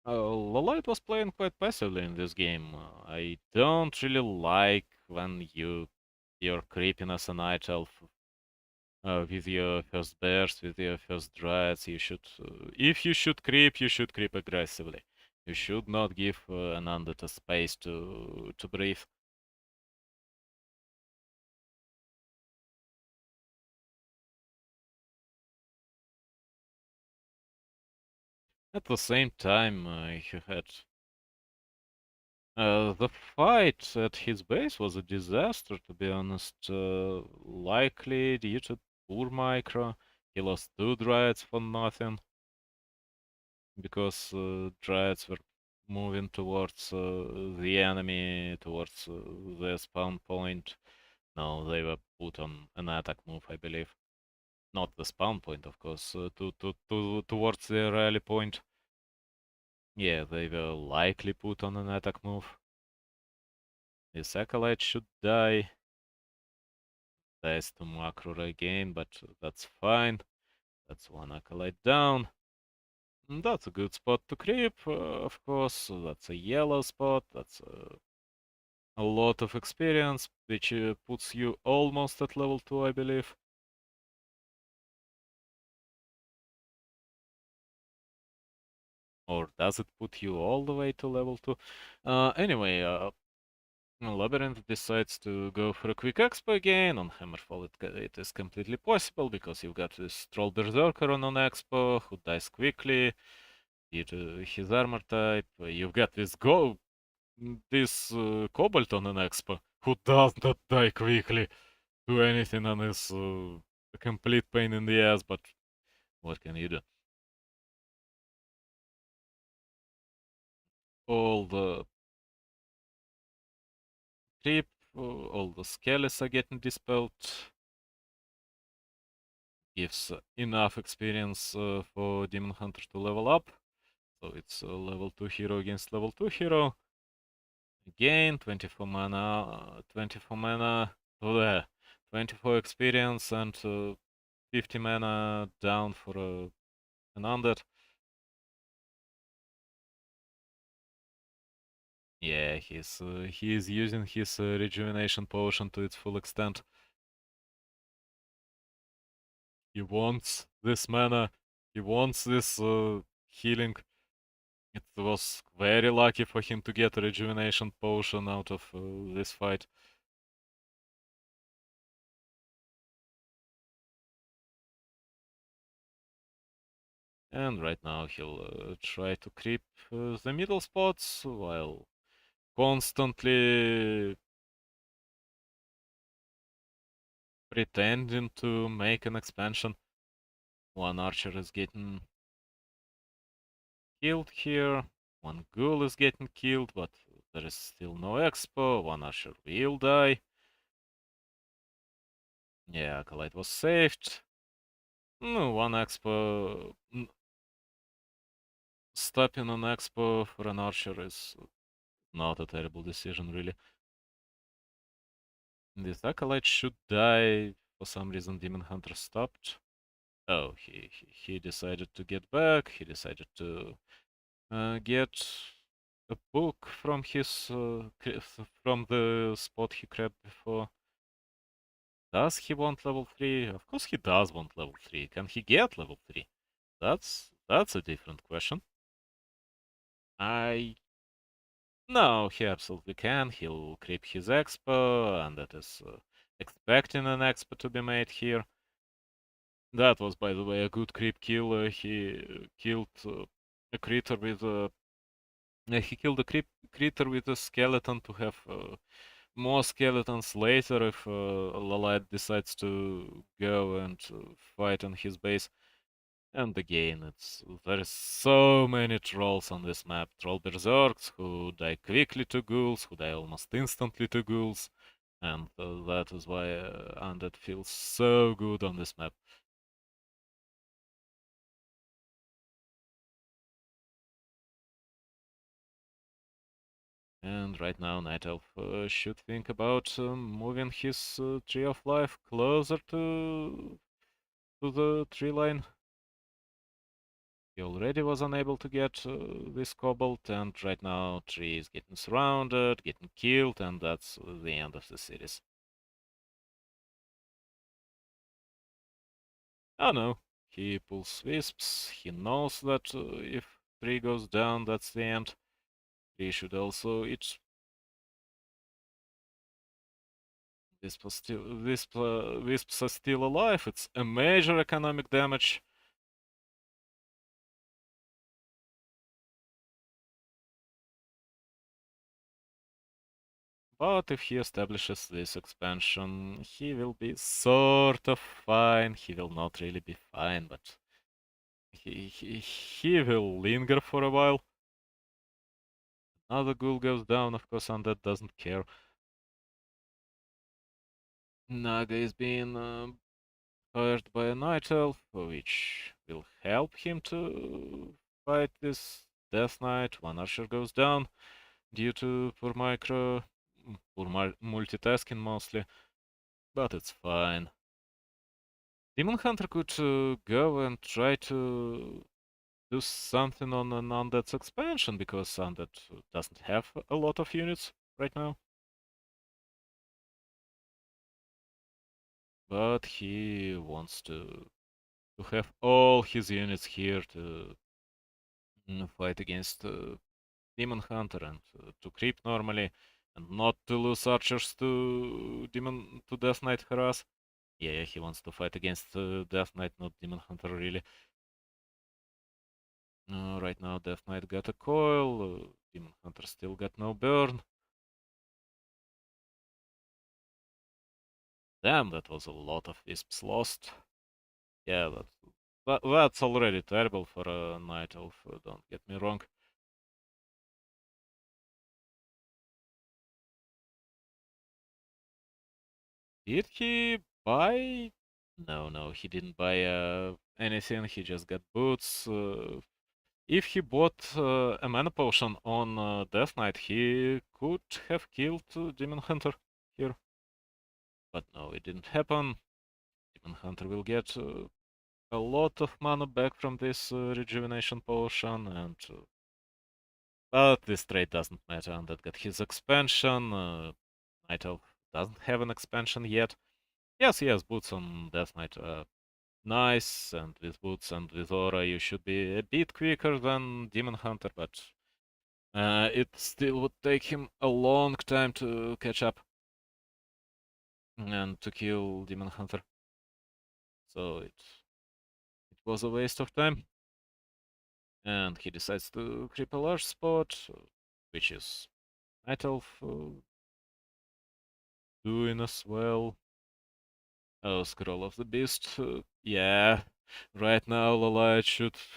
Lawliet was playing quite passively in this game. I don't really like when you're creeping as a night elf with your first bears, with your first dryads. You should, if you should creep aggressively. You should not give an undead a space to breathe. At the same time, he had the fight at his base was a disaster, to be honest. Likely due to poor micro. He lost 2 dryads for nothing because dryads were moving towards the enemy, towards their spawn point. No, they were put on an attack move, I believe. Not the spawn point, of course, towards their rally point. Yeah, they were likely put on an attack move. This acolyte should die. Dies to macro again, but that's fine. That's 1 acolyte down. That's a good spot to creep, of course. That's a yellow spot. That's a lot of experience, which puts you almost at level 2, I believe. Or does it put you all the way to level 2? Anyway, Labyrinth decides to go for a quick expo again. On Hammerfall it is completely possible because you've got this Troll Berserker on an expo who dies quickly due to his armor type. You've got this Cobalt on an expo who does not die quickly to anything and is a complete pain in the ass, but what can you do? All the creep, all the skellies are getting dispelled. Gives enough experience for Demon Hunter to level up. So it's a level 2 hero against level 2 hero. Again, 24 mana, 24 mana, oh, there, 24 experience and 50 mana down for an undead. Yeah, he is using his rejuvenation potion to its full extent. He wants this mana. He wants this healing. It was very lucky for him to get a rejuvenation potion out of this fight. And right now he'll try to creep the middle spots while constantly pretending to make an expansion. 1 archer is getting killed here. 1 ghoul is getting killed, but there is still no expo. 1 archer will die. Yeah, Acolyte was saved. No, 1 expo. Stopping an expo for an archer is not a terrible decision, really. This Acolyte should die. For some reason, Demon Hunter stopped. Oh, he decided to get back. He decided to get a book from his from the spot he grabbed before. Does he want level 3? Of course he does want level 3. Can he get level 3? That's a different question. No, he absolutely can. He'll creep his expo, and that is expecting an expo to be made here. That was, by the way, a good creep kill. He killed a critter with a... he killed a creep critter with a skeleton to have more skeletons later if Lawliet decides to go and fight on his base. And again, there's so many trolls on this map. Troll berserks who die quickly to ghouls, who die almost instantly to ghouls, and that is why Undead feels so good on this map. And right now, Night Elf should think about moving his Tree of Life closer to the tree line. He already was unable to get this Cobalt, and right now Tree is getting surrounded, getting killed, and that's the end of the series. Oh no, he pulls Wisps, he knows that if Tree goes down, that's the end. Tree should also eat. Wisps are still alive, it's a major economic damage. But if he establishes this expansion, he will be sort of fine. He will not really be fine, but he will linger for a while. Another ghoul goes down, of course, Undead doesn't care. Naga is being hired by a Night Elf, which will help him to fight this Death Knight. One archer goes down due to poor multitasking mostly, but it's fine. Demon Hunter could go and try to do something on an Undead's expansion, because Undead doesn't have a lot of units right now. But he wants to have all his units here to fight against Demon Hunter and to creep normally, and not to lose archers to Death Knight harass. Yeah, he wants to fight against Death Knight, not Demon Hunter really. Right now Death Knight got a coil, Demon Hunter still got no burn. Damn, that was a lot of Wisps lost. Yeah, that's already terrible for a Night Elf, don't get me wrong. Did he buy? No, he didn't buy anything, he just got boots. If he bought a mana potion on Death Knight, he could have killed Demon Hunter here. But no, it didn't happen. Demon Hunter will get a lot of mana back from this rejuvenation potion, and but this trade doesn't matter. Undead got his expansion. Night Elf doesn't have an expansion yet. Yes, he has boots on Death Knight. Nice, and with boots and with aura you should be a bit quicker than Demon Hunter, but it still would take him a long time to catch up and to kill Demon Hunter. So it was a waste of time. And he decides to creep a large spot, which is Night Elf doing as well. Oh, Scroll of the Beast. Yeah, right now Lawliet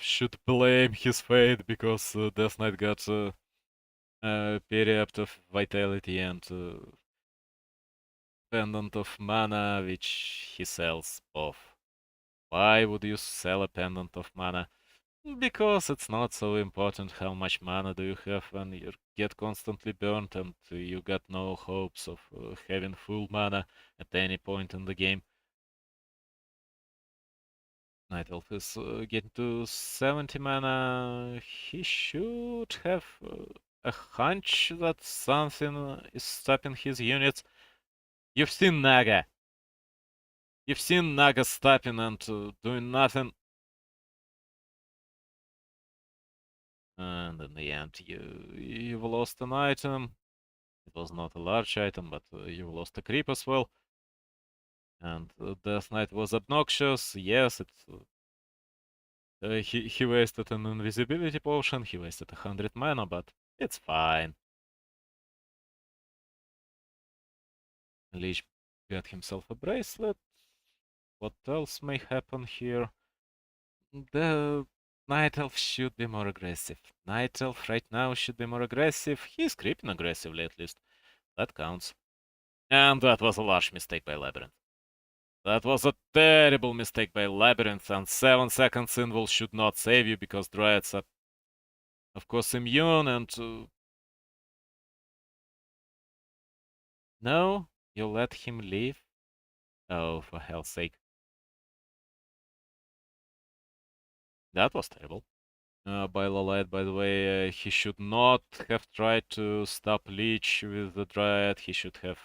should blame his fate, because Death Knight got Periapt of Vitality and Pendant of Mana, which he sells both. Why would you sell a Pendant of Mana? Because it's not so important how much mana do you have when you get constantly burnt and you got no hopes of having full mana at any point in the game. Night Elf is getting to 70 mana. He should have a hunch that something is stopping his units. You've seen Naga. You've seen Naga stopping and doing nothing. And in the end, you've lost an item. It was not a large item, but you lost a creep as well. And Death Knight was obnoxious. Yes, he wasted an invisibility potion, he wasted 100 mana, but it's fine. Lich got himself a bracelet. What else may happen here? The Night Elf should be more aggressive. Night Elf right now should be more aggressive. He's creeping aggressively at least. That counts. And that was a large mistake by Labyrinth. That was a terrible mistake by Labyrinth, and 7 seconds invul should not save you because Dryads are, of course, immune and... No, you let him leave? Oh, for hell's sake. That was terrible. By Lawliet, by the way, he should not have tried to stop Leech with the Dryad. He should have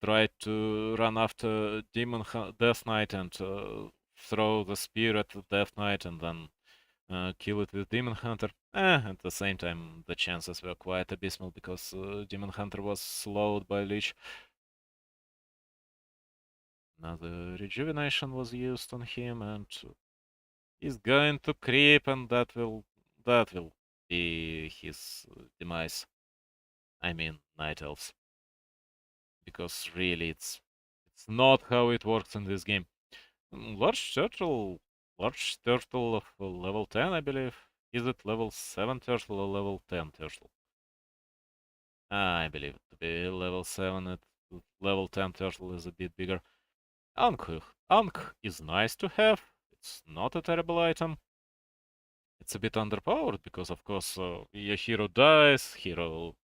tried to run after Death Knight and throw the spear at the Death Knight and then kill it with Demon Hunter. At the same time, the chances were quite abysmal because Demon Hunter was slowed by Leech. Another rejuvenation was used on him, and he's going to creep, and that will be his demise. I mean, Night Elves, because really, it's not how it works in this game. Large turtle of level 10, I believe. Is it level 7 turtle or level 10 turtle? I believe it to be level 7. Level 10 turtle is a bit bigger. Ankh is nice to have. It's not a terrible item. It's a bit underpowered because, of course, your hero dies, hero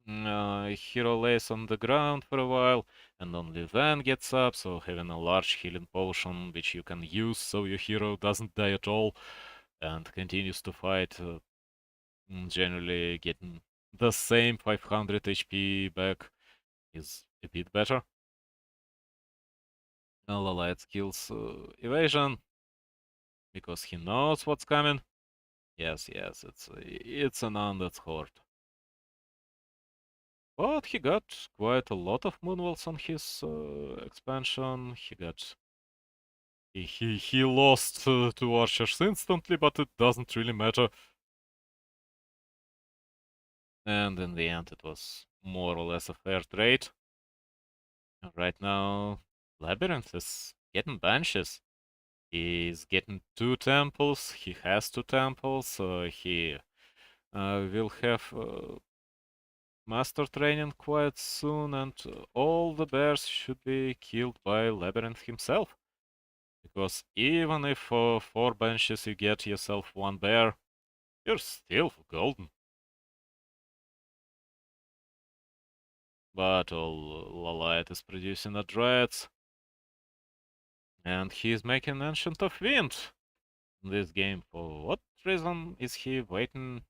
lays on the ground for a while, and only then gets up, so having a large healing potion which you can use so your hero doesn't die at all and continues to fight, generally getting the same 500 HP back is a bit better. Lawliet skills evasion because he knows what's coming. Yes, it's an undead horde. But he got quite a lot of moonwalls on his expansion. He lost two archers instantly, but it doesn't really matter. And in the end, it was more or less a fair trade. Right now, Labyrinth is getting banshes. He's getting 2 temples. He has 2 temples. He will have master training quite soon, and all the bears should be killed by Labyrinth himself. Because even if for 4 benches you get yourself 1 bear, you're still golden. But all Lawliet is producing a Dreads. And he's making Ancient of Wind in this game. For what reason is he waiting?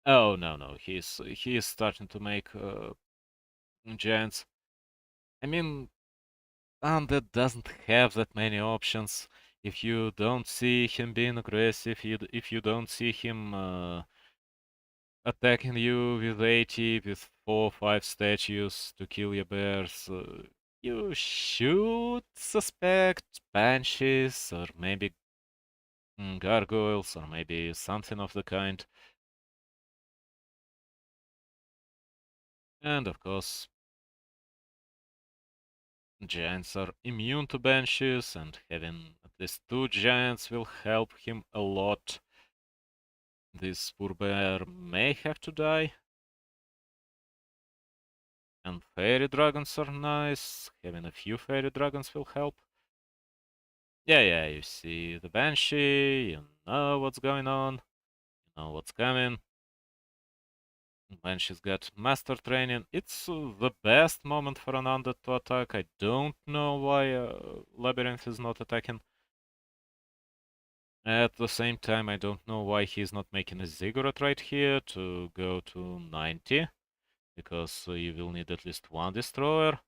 Oh, no, he is starting to make giants. I mean, Undead doesn't have that many options. If you don't see him being aggressive, if you don't see him attacking you with 80, with 4 or 5 statues to kill your bears, you should suspect banshees or maybe gargoyles or maybe something of the kind. And of course, giants are immune to banshees, and having at least 2 giants will help him a lot. This poor bear may have to die. And fairy dragons are nice. Having a few fairy dragons will help. Yeah, you see the banshee, you know what's going on, you know what's coming. Banshee's got master training. It's the best moment for an undead to attack. I don't know why Labyrinth is not attacking. At the same time, I don't know why he's not making a ziggurat right here to go to 90, because you will need at least 1 destroyer.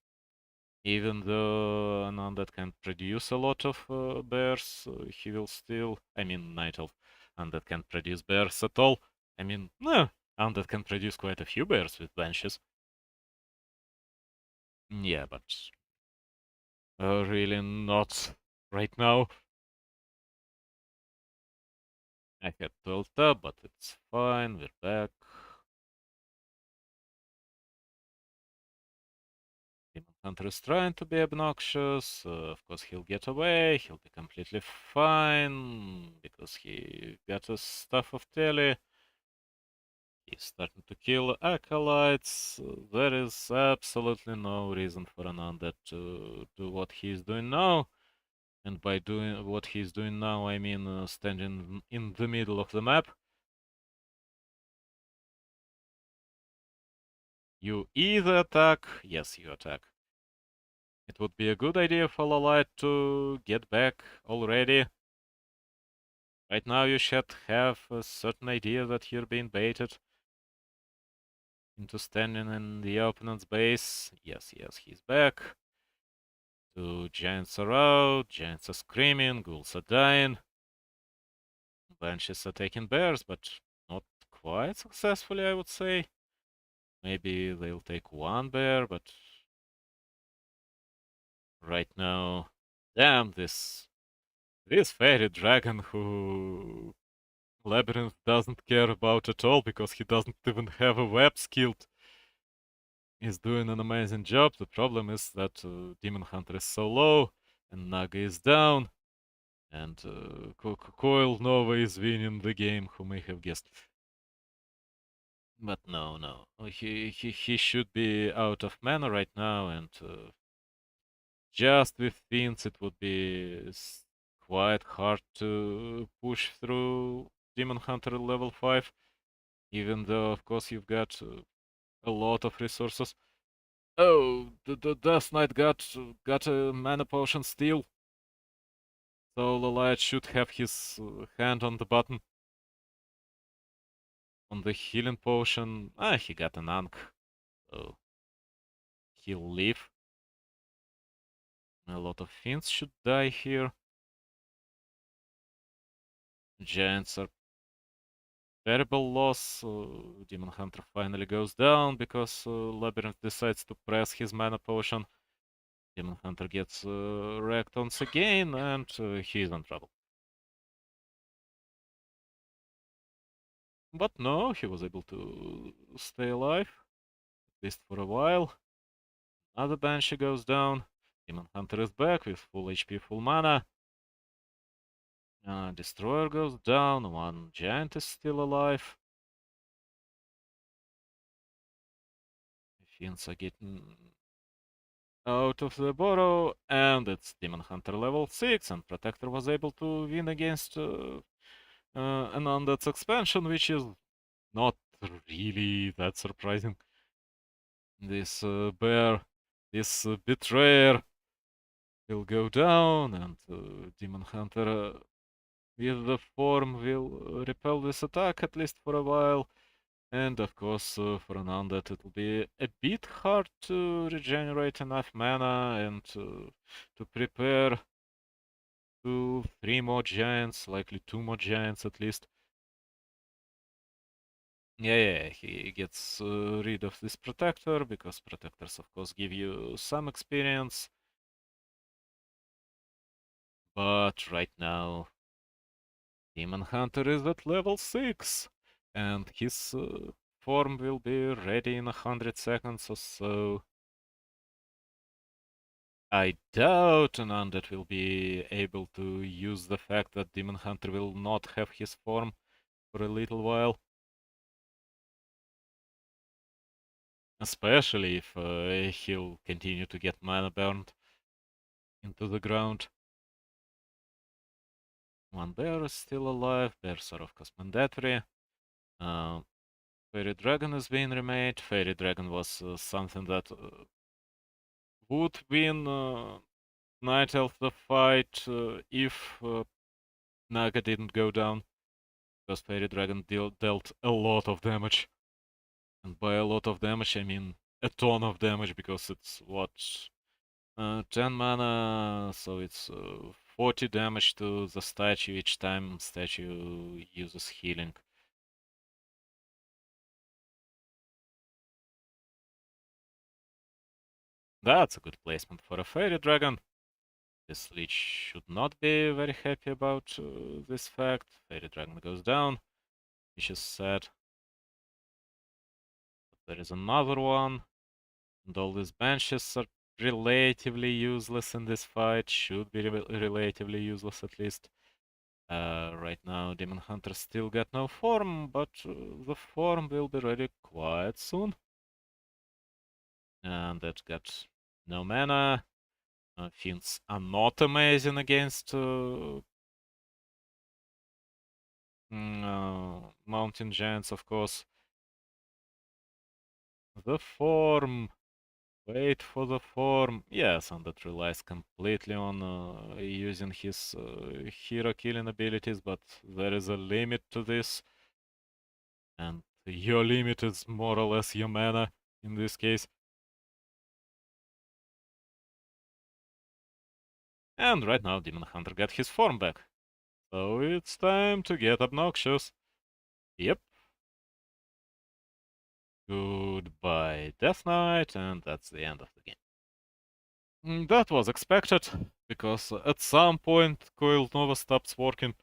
Even though an undead can produce a lot of bears, he will still... I mean, Night Elf. Undead can't produce bears at all. I mean, no, undead can produce quite a few bears with benches. Yeah, but really not right now. I had 12 tab, but it's fine, we're back. Demon Hunter is trying to be obnoxious. Of course, he'll get away. He'll be completely fine because he got a Staff of Tele. He's starting to kill acolytes. There is absolutely no reason for an undead to do what he's doing now. And by doing what he's doing now, I mean standing in the middle of the map. You either attack, yes, you attack. It would be a good idea for Lawliet to get back already. Right now you should have a certain idea that you're being baited into standing in the opponent's base. Yes, he's back. Two giants are out, giants are screaming, ghouls are dying. Banshees are taking bears, but not quite successfully, I would say. Maybe they'll take one bear, but right now, damn, this fairy dragon who Labyrinth doesn't care about at all because he doesn't even have a web skilled. He's doing an amazing job. The problem is that Demon Hunter is so low and Naga is down, and Coil Nova is winning the game. Who may have guessed? But no. He should be out of mana right now, and just with Fiends it would be quite hard to push through Demon Hunter level 5, even though of course you've got a lot of resources. Oh, the Death Knight got a mana potion still, so Lawliet should have his hand on the button. On the healing potion, he got an Ankh, so he'll leave. A lot of Fiends should die here. Giants are terrible loss. Demon Hunter finally goes down because Labyrinth decides to press his mana potion. Demon Hunter gets wrecked once again, and he's in trouble. But no, he was able to stay alive, at least for a while. Another Banshee goes down. Demon Hunter is back with full HP, full mana. Destroyer goes down. One Giant is still alive. Fiends are getting out of the burrow, and it's Demon Hunter level 6, and Protector was able to win against an Undead's expansion, which is not really that surprising. This bear, this betrayer will go down, and Demon Hunter with the form will repel this attack at least for a while. And of course, for an undead, it will be a bit hard to regenerate enough mana and to prepare 3 more giants, likely 2 more giants at least. Yeah, he gets rid of this protector because protectors, of course, give you some experience. But right now, Demon Hunter is at level 6, and his form will be ready in 100 seconds or so. I doubt an undead will be able to use the fact that Demon Hunter will not have his form for a little while. Especially if he'll continue to get mana burned into the ground. One bear is still alive. Bears are of course mandatory. Fairy Dragon is being remade. Fairy Dragon was something that would win Night Elf the fight if Naga didn't go down. Because Fairy Dragon dealt a lot of damage. And by a lot of damage, I mean a ton of damage, because it's what, 10 mana, so it's 40 damage to the statue each time statue uses healing. That's a good placement for a Fairy Dragon. This Lich should not be very happy about this fact. Fairy Dragon goes down, which is sad. But there is another one, and all these Banshees are relatively useless in this fight, should be relatively useless at least. Right now, Demon Hunter still got no form, but the form will be ready quite soon. And it got no mana. Fiends are not amazing against Mountain Giants, of course. The form. Wait for the form. Yes, and that relies completely on using his hero killing abilities, but there is a limit to this. And your limit is more or less your mana in this case. And right now Demon Hunter got his form back. So it's time to get obnoxious. Yep. Goodbye Death Knight, and that's the end of the game. That was expected, because at some point Coiled Nova stops working,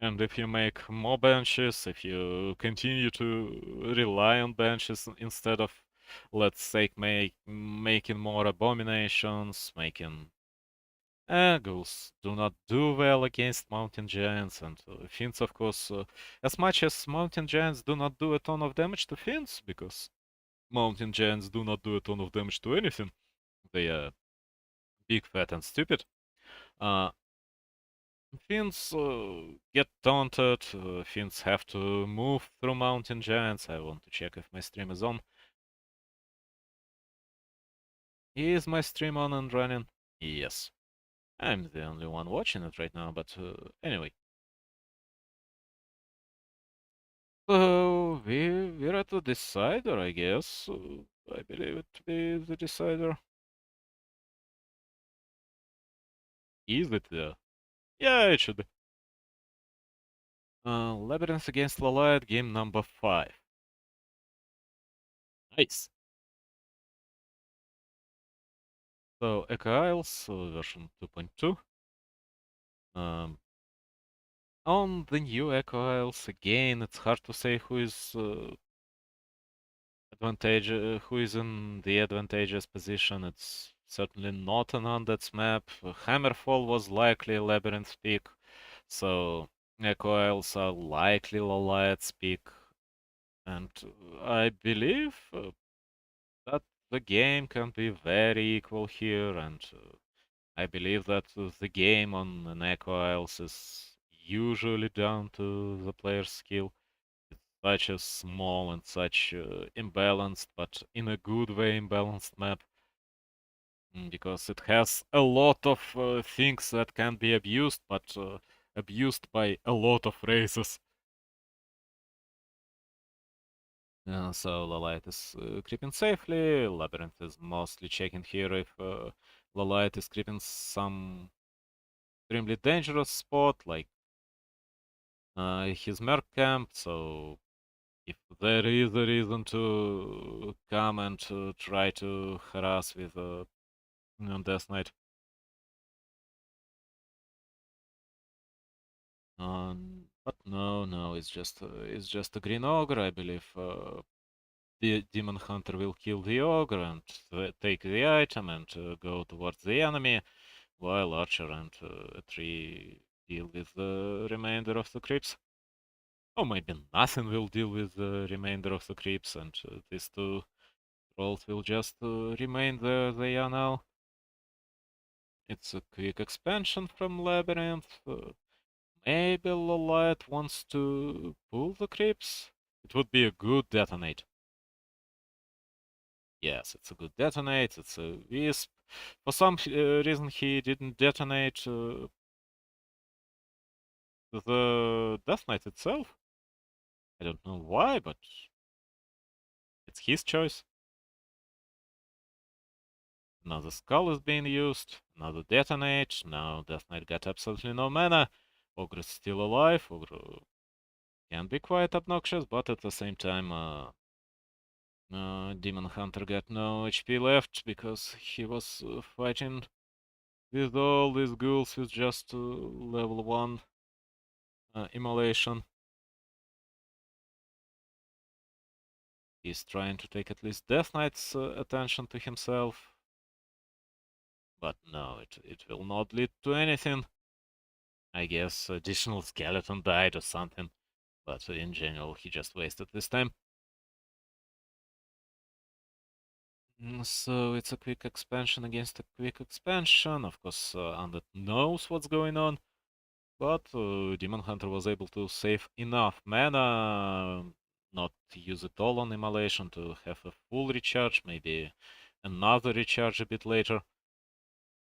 and if you make more benches, if you continue to rely on benches instead of, let's say, making more abominations, making ghouls do not do well against mountain giants, and fiends, of course, as much as mountain giants do not do a ton of damage to fiends, because mountain giants do not do a ton of damage to anything. They are big, fat, and stupid. Uh, Fiends get taunted, fiends have to move through mountain giants. I want to check if my stream is on. Is my stream on and running? Yes. I'm the only one watching it right now, but anyway. So we're at the decider, I guess. I believe it to be the decider. Is it there? Yeah, it should be. Labyrinth against Lawliet, game number 5. Nice. So Echo Isles, version 2.2. On the new Echo Isles, again, it's hard to say who is who is in the advantageous position. It's certainly not an Undead's map. Hammerfall was likely a Labyrinth pick, so Echo Isles are likely Lawliet's pick, and I believe that the game can be very equal here, and I believe that the game on an Echo Isles is usually down to the player's skill. It's such a small and such imbalanced, but in a good way imbalanced map, because it has a lot of things that can be abused, but abused by a lot of races. So Lawliet is creeping safely. Labyrinth is mostly checking here if Lawliet is creeping some extremely dangerous spot, like his merc camp. So if there is a reason to come and to try to harass with Death Knight. But no, it's just a green ogre, I believe. The demon hunter will kill the ogre and take the item and go towards the enemy, while archer and a tree deal with the remainder of the creeps. Or maybe nothing will deal with the remainder of the creeps, and these two trolls will just remain where they are now. It's a quick expansion from Labyrinth. Maybe Lawliet wants to pull the creeps? It would be a good detonate. Yes, it's a good detonate. It's a wisp. For some reason, he didn't detonate the Death Knight itself. I don't know why, but it's his choice. Another skull is being used. Another detonate. Now Death Knight got absolutely no mana. Ogre is still alive. Ogre can be quite obnoxious, but at the same time, Demon Hunter got no HP left because he was fighting with all these ghouls with just level 1 immolation. He's trying to take at least Death Knight's attention to himself. But no, it will not lead to anything. I guess additional skeleton died or something. But in general, he just wasted this time. So it's a quick expansion against a quick expansion. Of course, Undead knows what's going on. But Demon Hunter was able to save enough mana, not use it all on Immolation, to have a full recharge, maybe another recharge a bit later.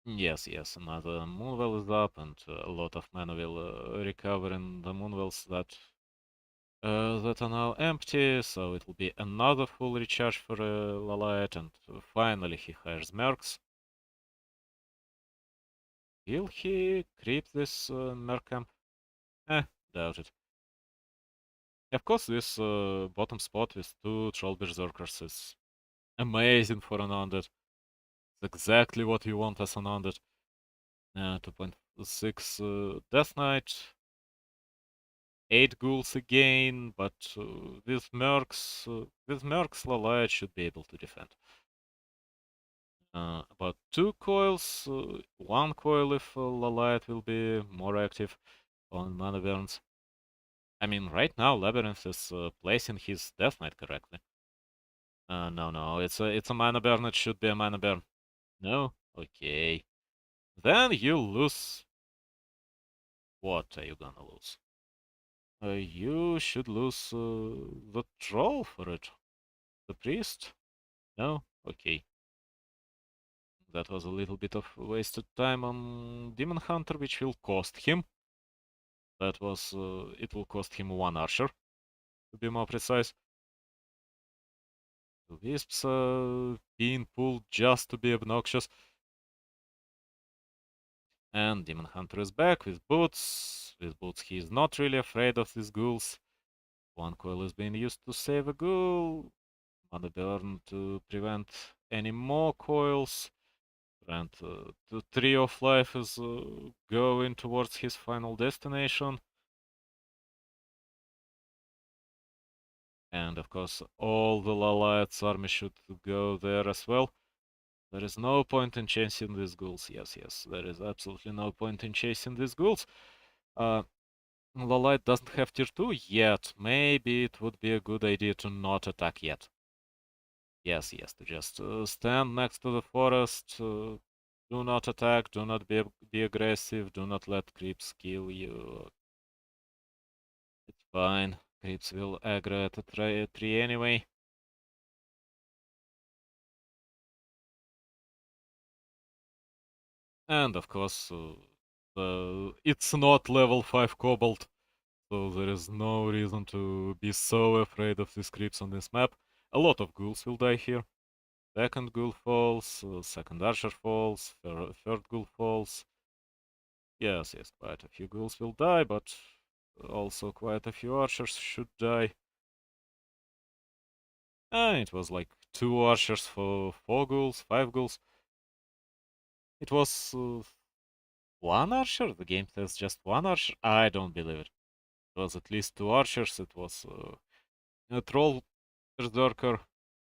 Yes, yes, another Moonwell is up, and a lot of mana will recover in the Moonwells that are now empty, so it will be another full recharge for Lawliet, and finally he hires Mercs. Will he creep this Merc camp? Doubt it. Of course, this bottom spot with two Troll Berserkers is amazing for an undead. It's exactly what you want as an undead. 2.6 Death Knight, 8 ghouls again, but with Mercs, Lawliet should be able to defend. About 2 coils, 1 coil if Lawliet will be more active on mana burns. I mean, right now Labyrinth is placing his Death Knight correctly. No, it's a mana burn. It should be a mana burn. No? Okay. Then you lose. What are you gonna lose? You should lose the troll for it. The priest? No? Okay. That was a little bit of wasted time on Demon Hunter, which will cost him. That was, it will cost him 1 archer, to be more precise. The wisps being pulled just to be obnoxious. And Demon Hunter is back with boots. With boots he is not really afraid of these ghouls. 1 coil is being used to save a ghoul. Mana burn to prevent any more coils. And the Tree of Life is going towards his final destination. And of course, all the Lawliet's army should go there as well. There is no point in chasing these ghouls. Yes, there is absolutely no point in chasing these ghouls. Lawliet doesn't have tier 2 yet. Maybe it would be a good idea to not attack yet. Yes, to just stand next to the forest. Do not attack, do not be aggressive, do not let creeps kill you. It's fine. Creeps will aggro at a tree anyway. And of course, it's not level 5 Cobalt, so there is no reason to be so afraid of these creeps on this map. A lot of ghouls will die here. Second ghoul falls, second archer falls, third ghoul falls. Yes, quite a few ghouls will die, but also quite a few archers should die. It was like 2 archers for 4 ghouls, 5 ghouls. It was 1 archer? The game says just 1 archer? I don't believe it. It was at least 2 archers, it was a troll berserker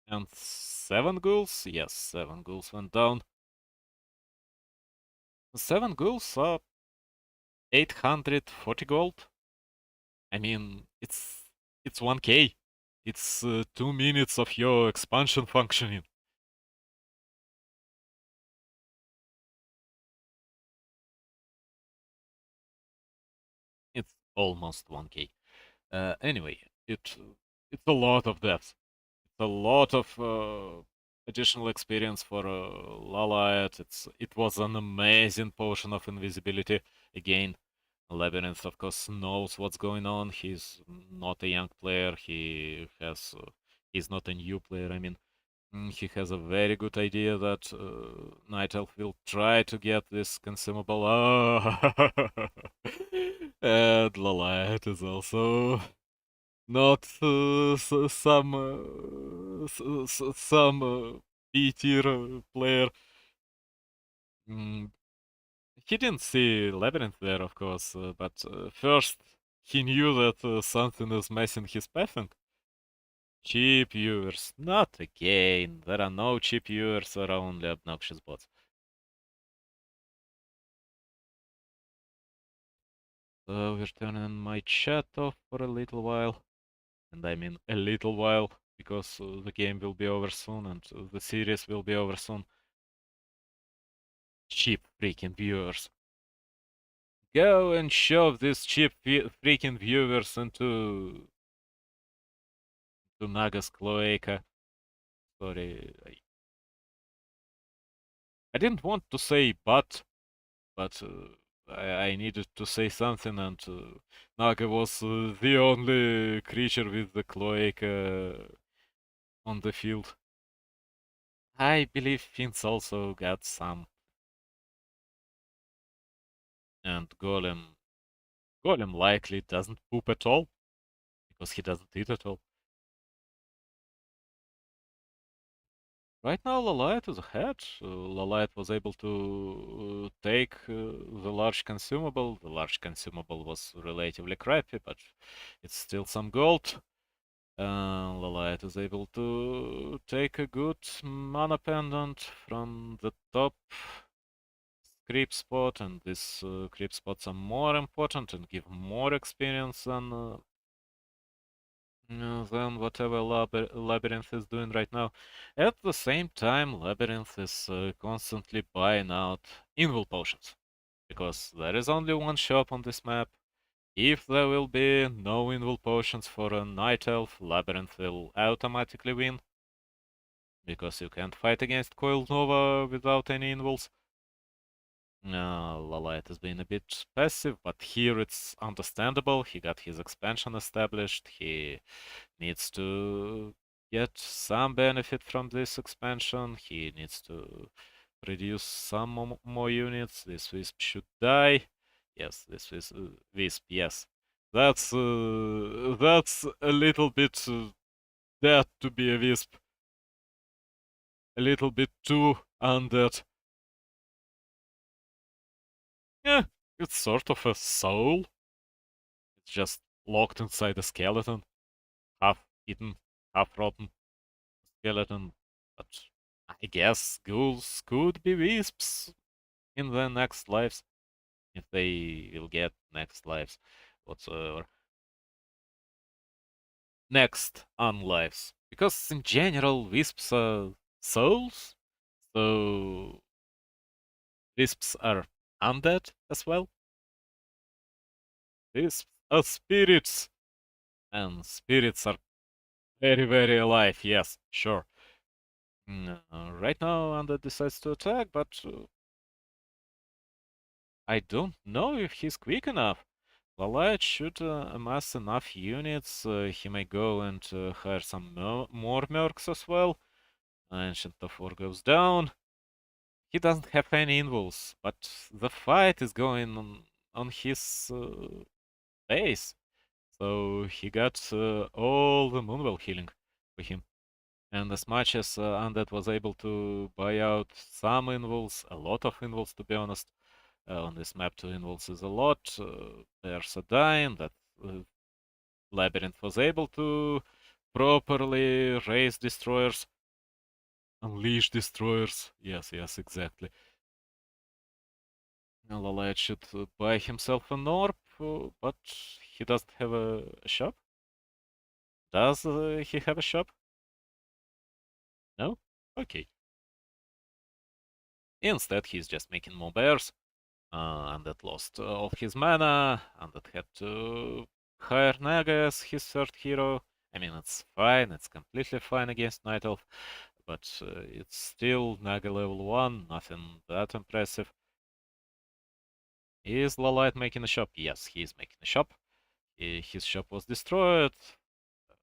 and 7 ghouls? Yes, 7 ghouls went down. 7 ghouls are 840 gold. I mean, it's 1k. It's 2 minutes of your expansion functioning. It's almost 1k. Anyway, it's a lot of deaths. It's a lot of additional experience for Lawliet. It was an amazing potion of invisibility. Again, Labyrinth, of course, knows what's going on. He's not a young player. He's not a new player. I mean, he has a very good idea that Night Elf will try to get this consumable. And Lawliet is also not some B tier player. Mm, he didn't see Labyrinth there, of course, but first he knew that something is messing his pathing. Cheap viewers. Not again. There are no cheap viewers, there are only obnoxious bots. So we're turning my chat off for a little while. And I mean a little while, because the game will be over soon and the series will be over soon. Cheap freaking viewers. Go and shove these cheap freaking viewers into Naga's cloaca. Sorry, I didn't want to say but I needed to say something, and Naga was the only creature with the cloaca on the field. I believe Finns also got some. And Golem likely doesn't poop at all, because he doesn't eat at all. Right now, Lawliet is ahead. Lawliet was able to take the large consumable. The large consumable was relatively crappy, but it's still some gold. Lawliet is able to take a good mana pendant from the top creep spot, and these creep spots are more important and give more experience than whatever Labyrinth is doing right now. At the same time, Labyrinth is constantly buying out invul potions, because there is only one shop on this map. If there will be no invul potions for a Night Elf, Labyrinth will automatically win, because you can't fight against Coil Nova without any invuls. Lawliet has been a bit passive, but here it's understandable. He got his expansion established. He needs to get some benefit from this expansion. He needs to reduce some more units. This Wisp should die. Yes, this Wisp, yes. That's a little bit dead to be a Wisp. A little bit too undead. Yeah, it's sort of a soul. It's just locked inside a skeleton. Half eaten, half rotten skeleton. But I guess ghouls could be wisps in the next lives, if they will get next lives whatsoever. Next unlives. Because in general, wisps are souls, so wisps are undead as well. Wisps are spirits, and spirits are very, very alive, yes, sure. Right now, Undead decides to attack, but I don't know if he's quick enough. Lawliet should amass enough units. He may go and hire some more mercs as well. Ancient of War goes down. He doesn't have any invuls, but the fight is going on his base. So he got all the Moonwell healing for him. And as much as Undead was able to buy out some invuls, a lot of invuls to be honest, on this map 2 invuls is a lot. There's a dying that Labyrinth was able to properly raise destroyers, unleash destroyers. Yes, yes, exactly. Lawliet should buy himself an orb, but he doesn't have a shop. Does he have a shop? No? Okay. Instead, he's just making more bears. And that lost all his mana, and that had to hire Naga as his third hero. I mean, it's fine, it's completely fine against Night Elf, but it's still Naga level 1, nothing that impressive. Is Lawliet making a shop? Yes, he is making a shop. His shop was destroyed.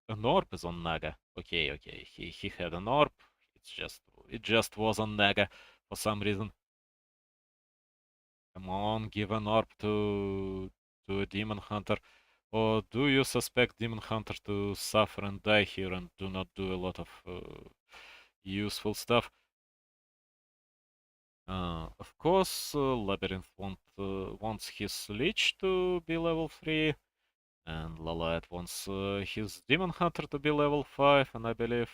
An orb is on Naga. Okay, okay, he had an orb. It just was on Naga for some reason. Come on, give an orb to a demon hunter. Or do you suspect demon hunter to suffer and die here and do not do a lot of useful stuff? Of course, Labyrinth wants his Lich to be level 3, and Lawliet wants his Demon Hunter to be level 5, and I believe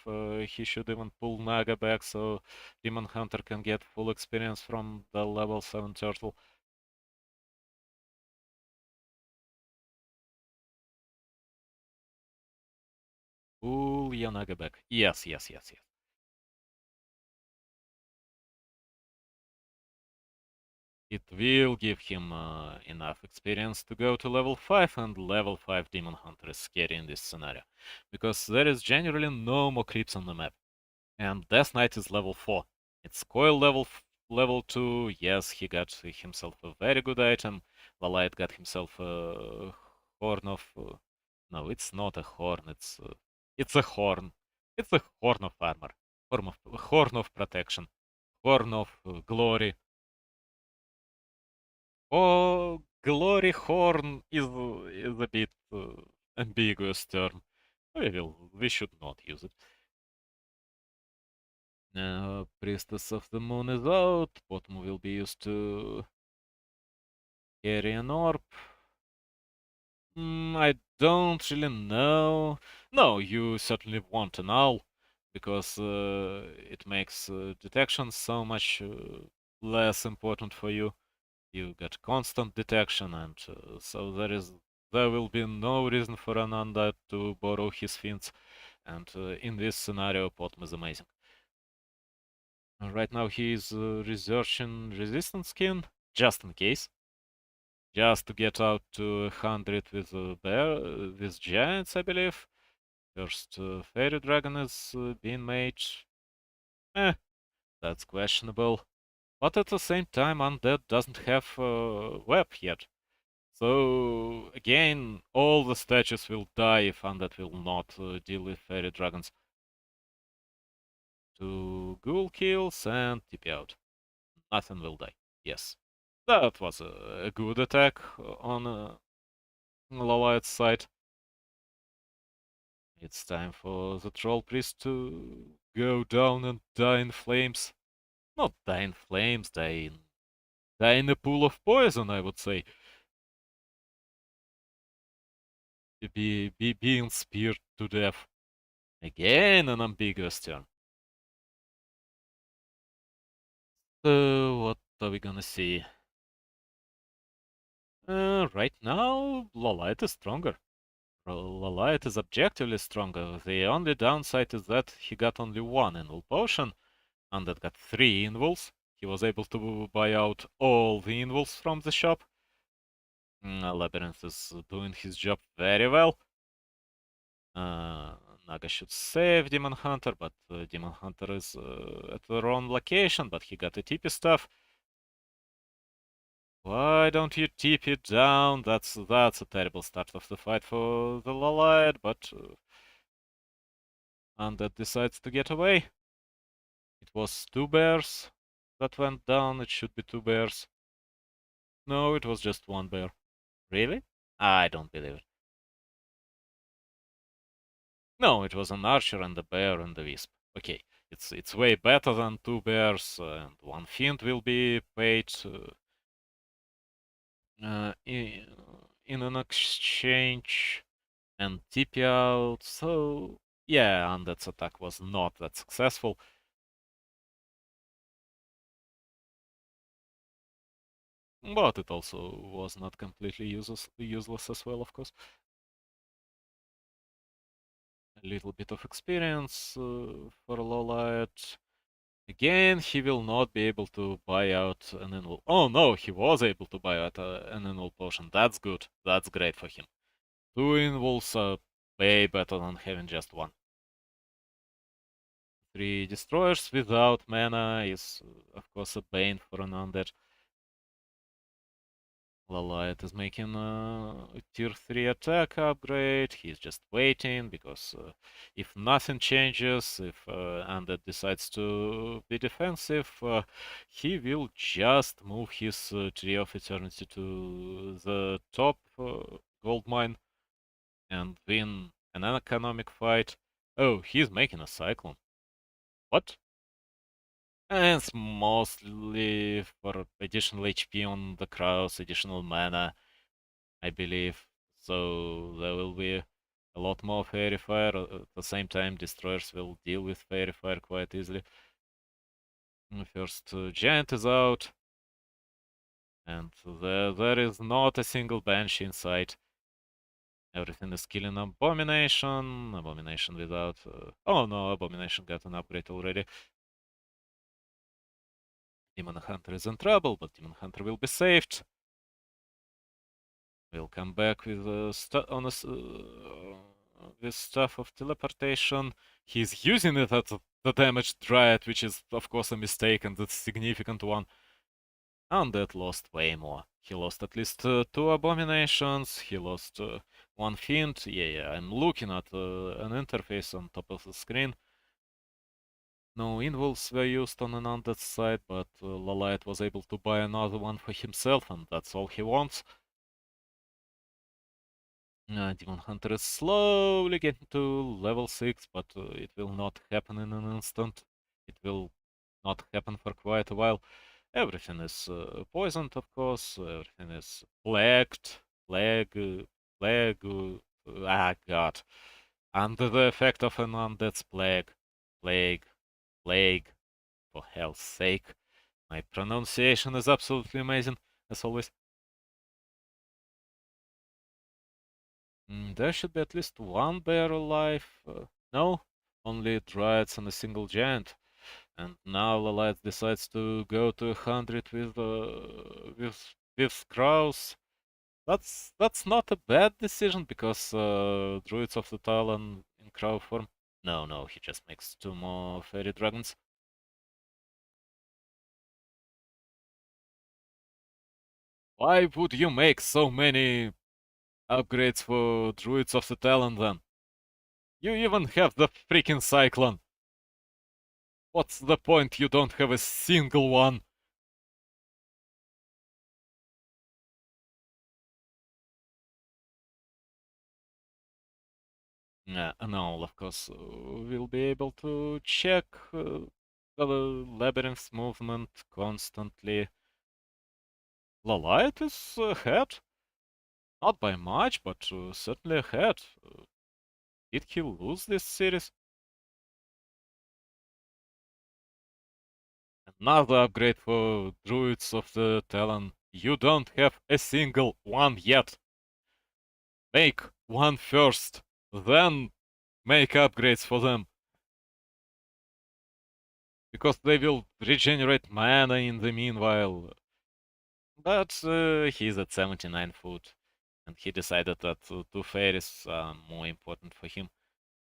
he should even pull Naga back so Demon Hunter can get full experience from the level 7 turtle. Pull Yanaga back. Yes, yes, yes, yes. It will give him enough experience to go to level 5, and level 5 Demon Hunter is scary in this scenario. Because there is generally no more creeps on the map. And Death Knight is level 4. It's Coil level 2. Yes, he got himself a very good item. Lawliet got himself a horn of... no, it's not a horn. It's a horn. It's a horn of armor. Horn of protection. Horn of glory. Oh, glory horn is a bit ambiguous term. We should not use it. Priestess of the Moon is out. Bottom will be used to carry an orb. I don't really know. No, you certainly want an owl, because it makes detection so much less important for you. You get constant detection, and so there will be no reason for an undead to borrow his fins. And in this scenario, Bottom is amazing. Right now he is researching resistance skin, just in case. Just to get out to 100 with with giants, I believe. First fairy dragon is being made. Eh, that's questionable. But at the same time, undead doesn't have web yet. So again, all the statues will die if undead will not deal with fairy dragons. 2 ghoul kills and TP out. Nothing will die. Yes. That was a good attack on Lawliet's side. It's time for the troll priest to go down and die in flames. Not die in flames, die in a pool of poison, I would say. Being speared to death. Again, an ambiguous term. So, what are we gonna see? Right now, Lawliet is stronger. Lawliet is objectively stronger. The only downside is that he got only one invul potion, and that got 3 invuls. He was able to buy out all the invuls from the shop. Labyrinth is doing his job very well. Naga should save Demon Hunter, but Demon Hunter is at the wrong location, but he got the TP stuff. Why don't you TP it down? That's a terrible start of the fight for the Lawliet, but Undead decides to get away. It was 2 bears that went down. It should be 2 bears. No, it was just 1 bear. Really? I don't believe it. No, it was an archer and a bear and a wisp. Okay, it's way better than 2 bears, and 1 fiend will be paid in an exchange, and TP out. So yeah, Undead's attack was not that successful. But it also was not completely useless as well, of course. A little bit of experience for Lawliet. Again, he will not be able to buy out an invul. Oh no, he was able to buy out an invul potion. That's good. That's great for him. 2 invuls are way better than having just 1. 3 destroyers without mana is, of course, a bane for an undead. Lawliet is making a tier 3 attack upgrade. He's just waiting, because if nothing changes, if Undead decides to be defensive, he will just move his Tree of Eternity to the top gold mine and win an economic fight. Oh, he's making a Cyclone. What? And it's mostly for additional HP on the crows, additional mana, I believe. So there will be a lot more Fairy Fire. At the same time, Destroyers will deal with Fairy Fire quite easily. First Giant is out. And there is not a single Banshee in sight. Everything is killing Abomination. Abomination without... oh no, Abomination got an upgrade already. Demon Hunter is in trouble, but Demon Hunter will be saved. We'll come back with with stuff of teleportation. He's using it at the damaged Dryad, which is of course a mistake and a significant one. Undead lost way more. He lost at least 2 abominations. He lost 1 fiend. Yeah, I'm looking at an interface on top of the screen. No invulns were used on an undead side, but Lawliet was able to buy another one for himself, and that's all he wants. Demon Hunter is slowly getting to level 6, but it will not happen in an instant. It will not happen for quite a while. Everything is poisoned, of course. Everything is plagued. God. Under the effect of an undead's plague. Plague. For hell's sake. My pronunciation is absolutely amazing, as always. There should be at least 1 bear alive. No, only Dryads and a single giant. And now Lawliet decides to go to 100 with crows. That's not a bad decision because Druids of the Talon in crow form. No, he just makes 2 more fairy dragons. Why would you make so many upgrades for Druids of the Talon then? You even have the freaking Cyclone. What's the point? You don't have a single one. Now, of course, we'll be able to check the Labyrinth movement constantly. Lawliet is ahead. Not by much, but certainly ahead. Did he lose this series? Another upgrade for Druids of the Talon. You don't have a single one yet. Make one first, then make upgrades for them. Because they will regenerate mana in the meanwhile. But he's at 79 foot, and he decided that 2 fairies are more important for him.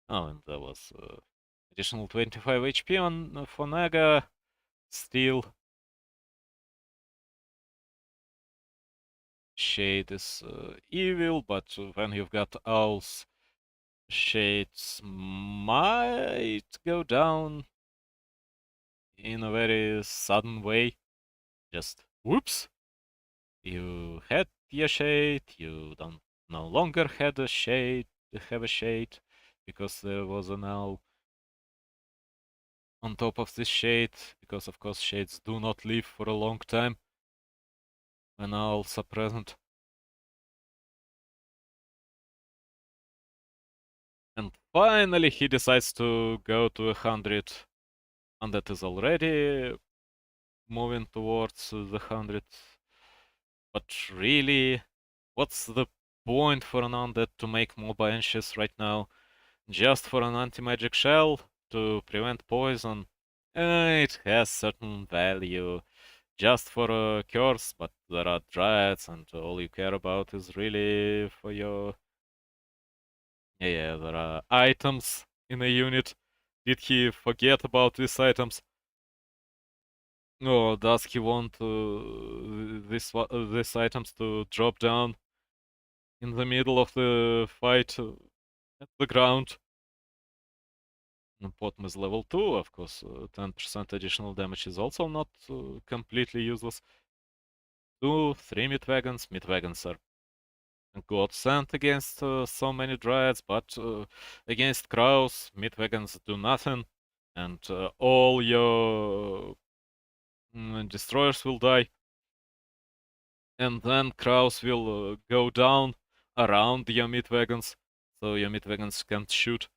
Oh, and there was additional 25 HP on for Naga. Still, Shade is evil, but when you've got owls, Shades might go down in a very sudden way. Just whoops! You had your shade, you don't no longer had a shade, have a shade, because there was an owl on top of this shade, because of course shades do not live for a long time when owls are present. And finally he decides to go to 100, and that is already moving towards the 100. But really, what's the point for an undead to make more benches right now? Just for an anti-magic shell to prevent poison? It has certain value. Just for a curse, but there are dryads and all you care about is really for your... Yeah, there are items in a unit. Did he forget about these items? Or does he want these items to drop down in the middle of the fight at the ground? Bottom is level 2, of course. 10% additional damage is also not completely useless. 3 meat wagons. Meat wagons are a godsend against so many dryads, but against crows, meat wagons do nothing, and all your destroyers will die. And then crows will go down around your meat wagons, so your meat wagons can't shoot.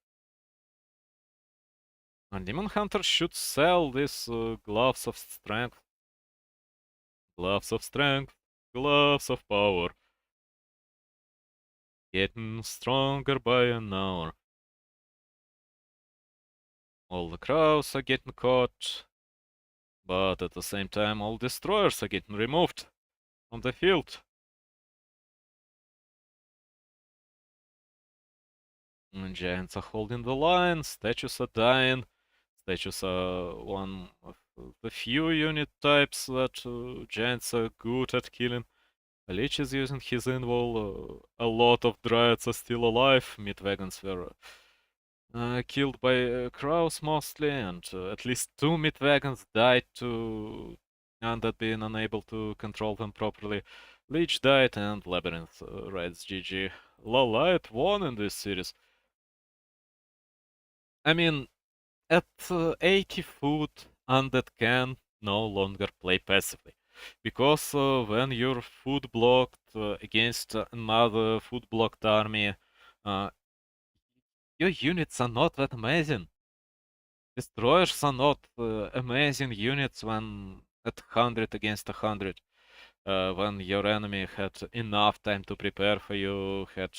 And Demon Hunter should sell these gloves of strength. Gloves of strength, gloves of power. getting stronger by an hour. All the crows are getting caught, but at the same time all destroyers are getting removed from the field. And giants are holding the line, statues are dying. Statues are one of the few unit types that giants are good at killing. Lich is using his invul. A lot of dryads are still alive. Mid-wagons were killed by crows mostly, and at least 2 mid-wagons died to undead being unable to control them properly. Lich died and Labyrinth writes GG. Lawliet won in this series. I mean, at 80 foot, undead can no longer play passively. Because when you're food blocked against another food blocked army, uh, your units are not that amazing. Destroyers are not amazing units when at 100 against 100. When your enemy had enough time to prepare for you, had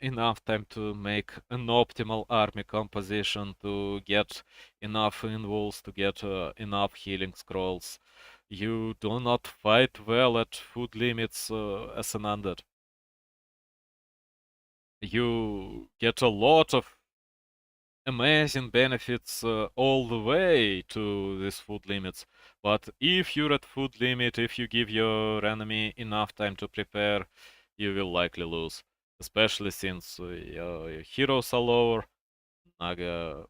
enough time to make an optimal army composition, to get enough invuls, to get enough healing scrolls. You do not fight well at food limits as an undead. You get a lot of amazing benefits all the way to these food limits. But if you're at food limit, if you give your enemy enough time to prepare, you will likely lose. Especially since your heroes are lower, Naga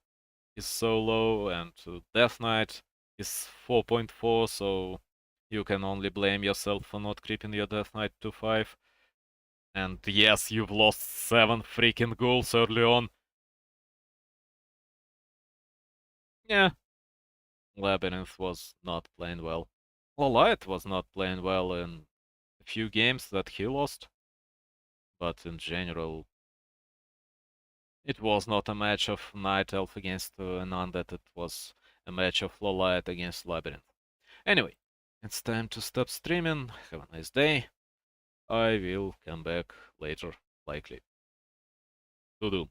is so low, and Death Knight is 4.4, so you can only blame yourself for not creeping your Death Knight to 5. And yes, you've lost 7 freaking ghouls early on. Yeah, Labyrinth was not playing well. Lawliet was not playing well in a few games that he lost, but in general, it was not a match of Night Elf against an Undead, it was a match of Lawliet against Labyrinth. Anyway, it's time to stop streaming. Have a nice day. I will come back later, likely. To do.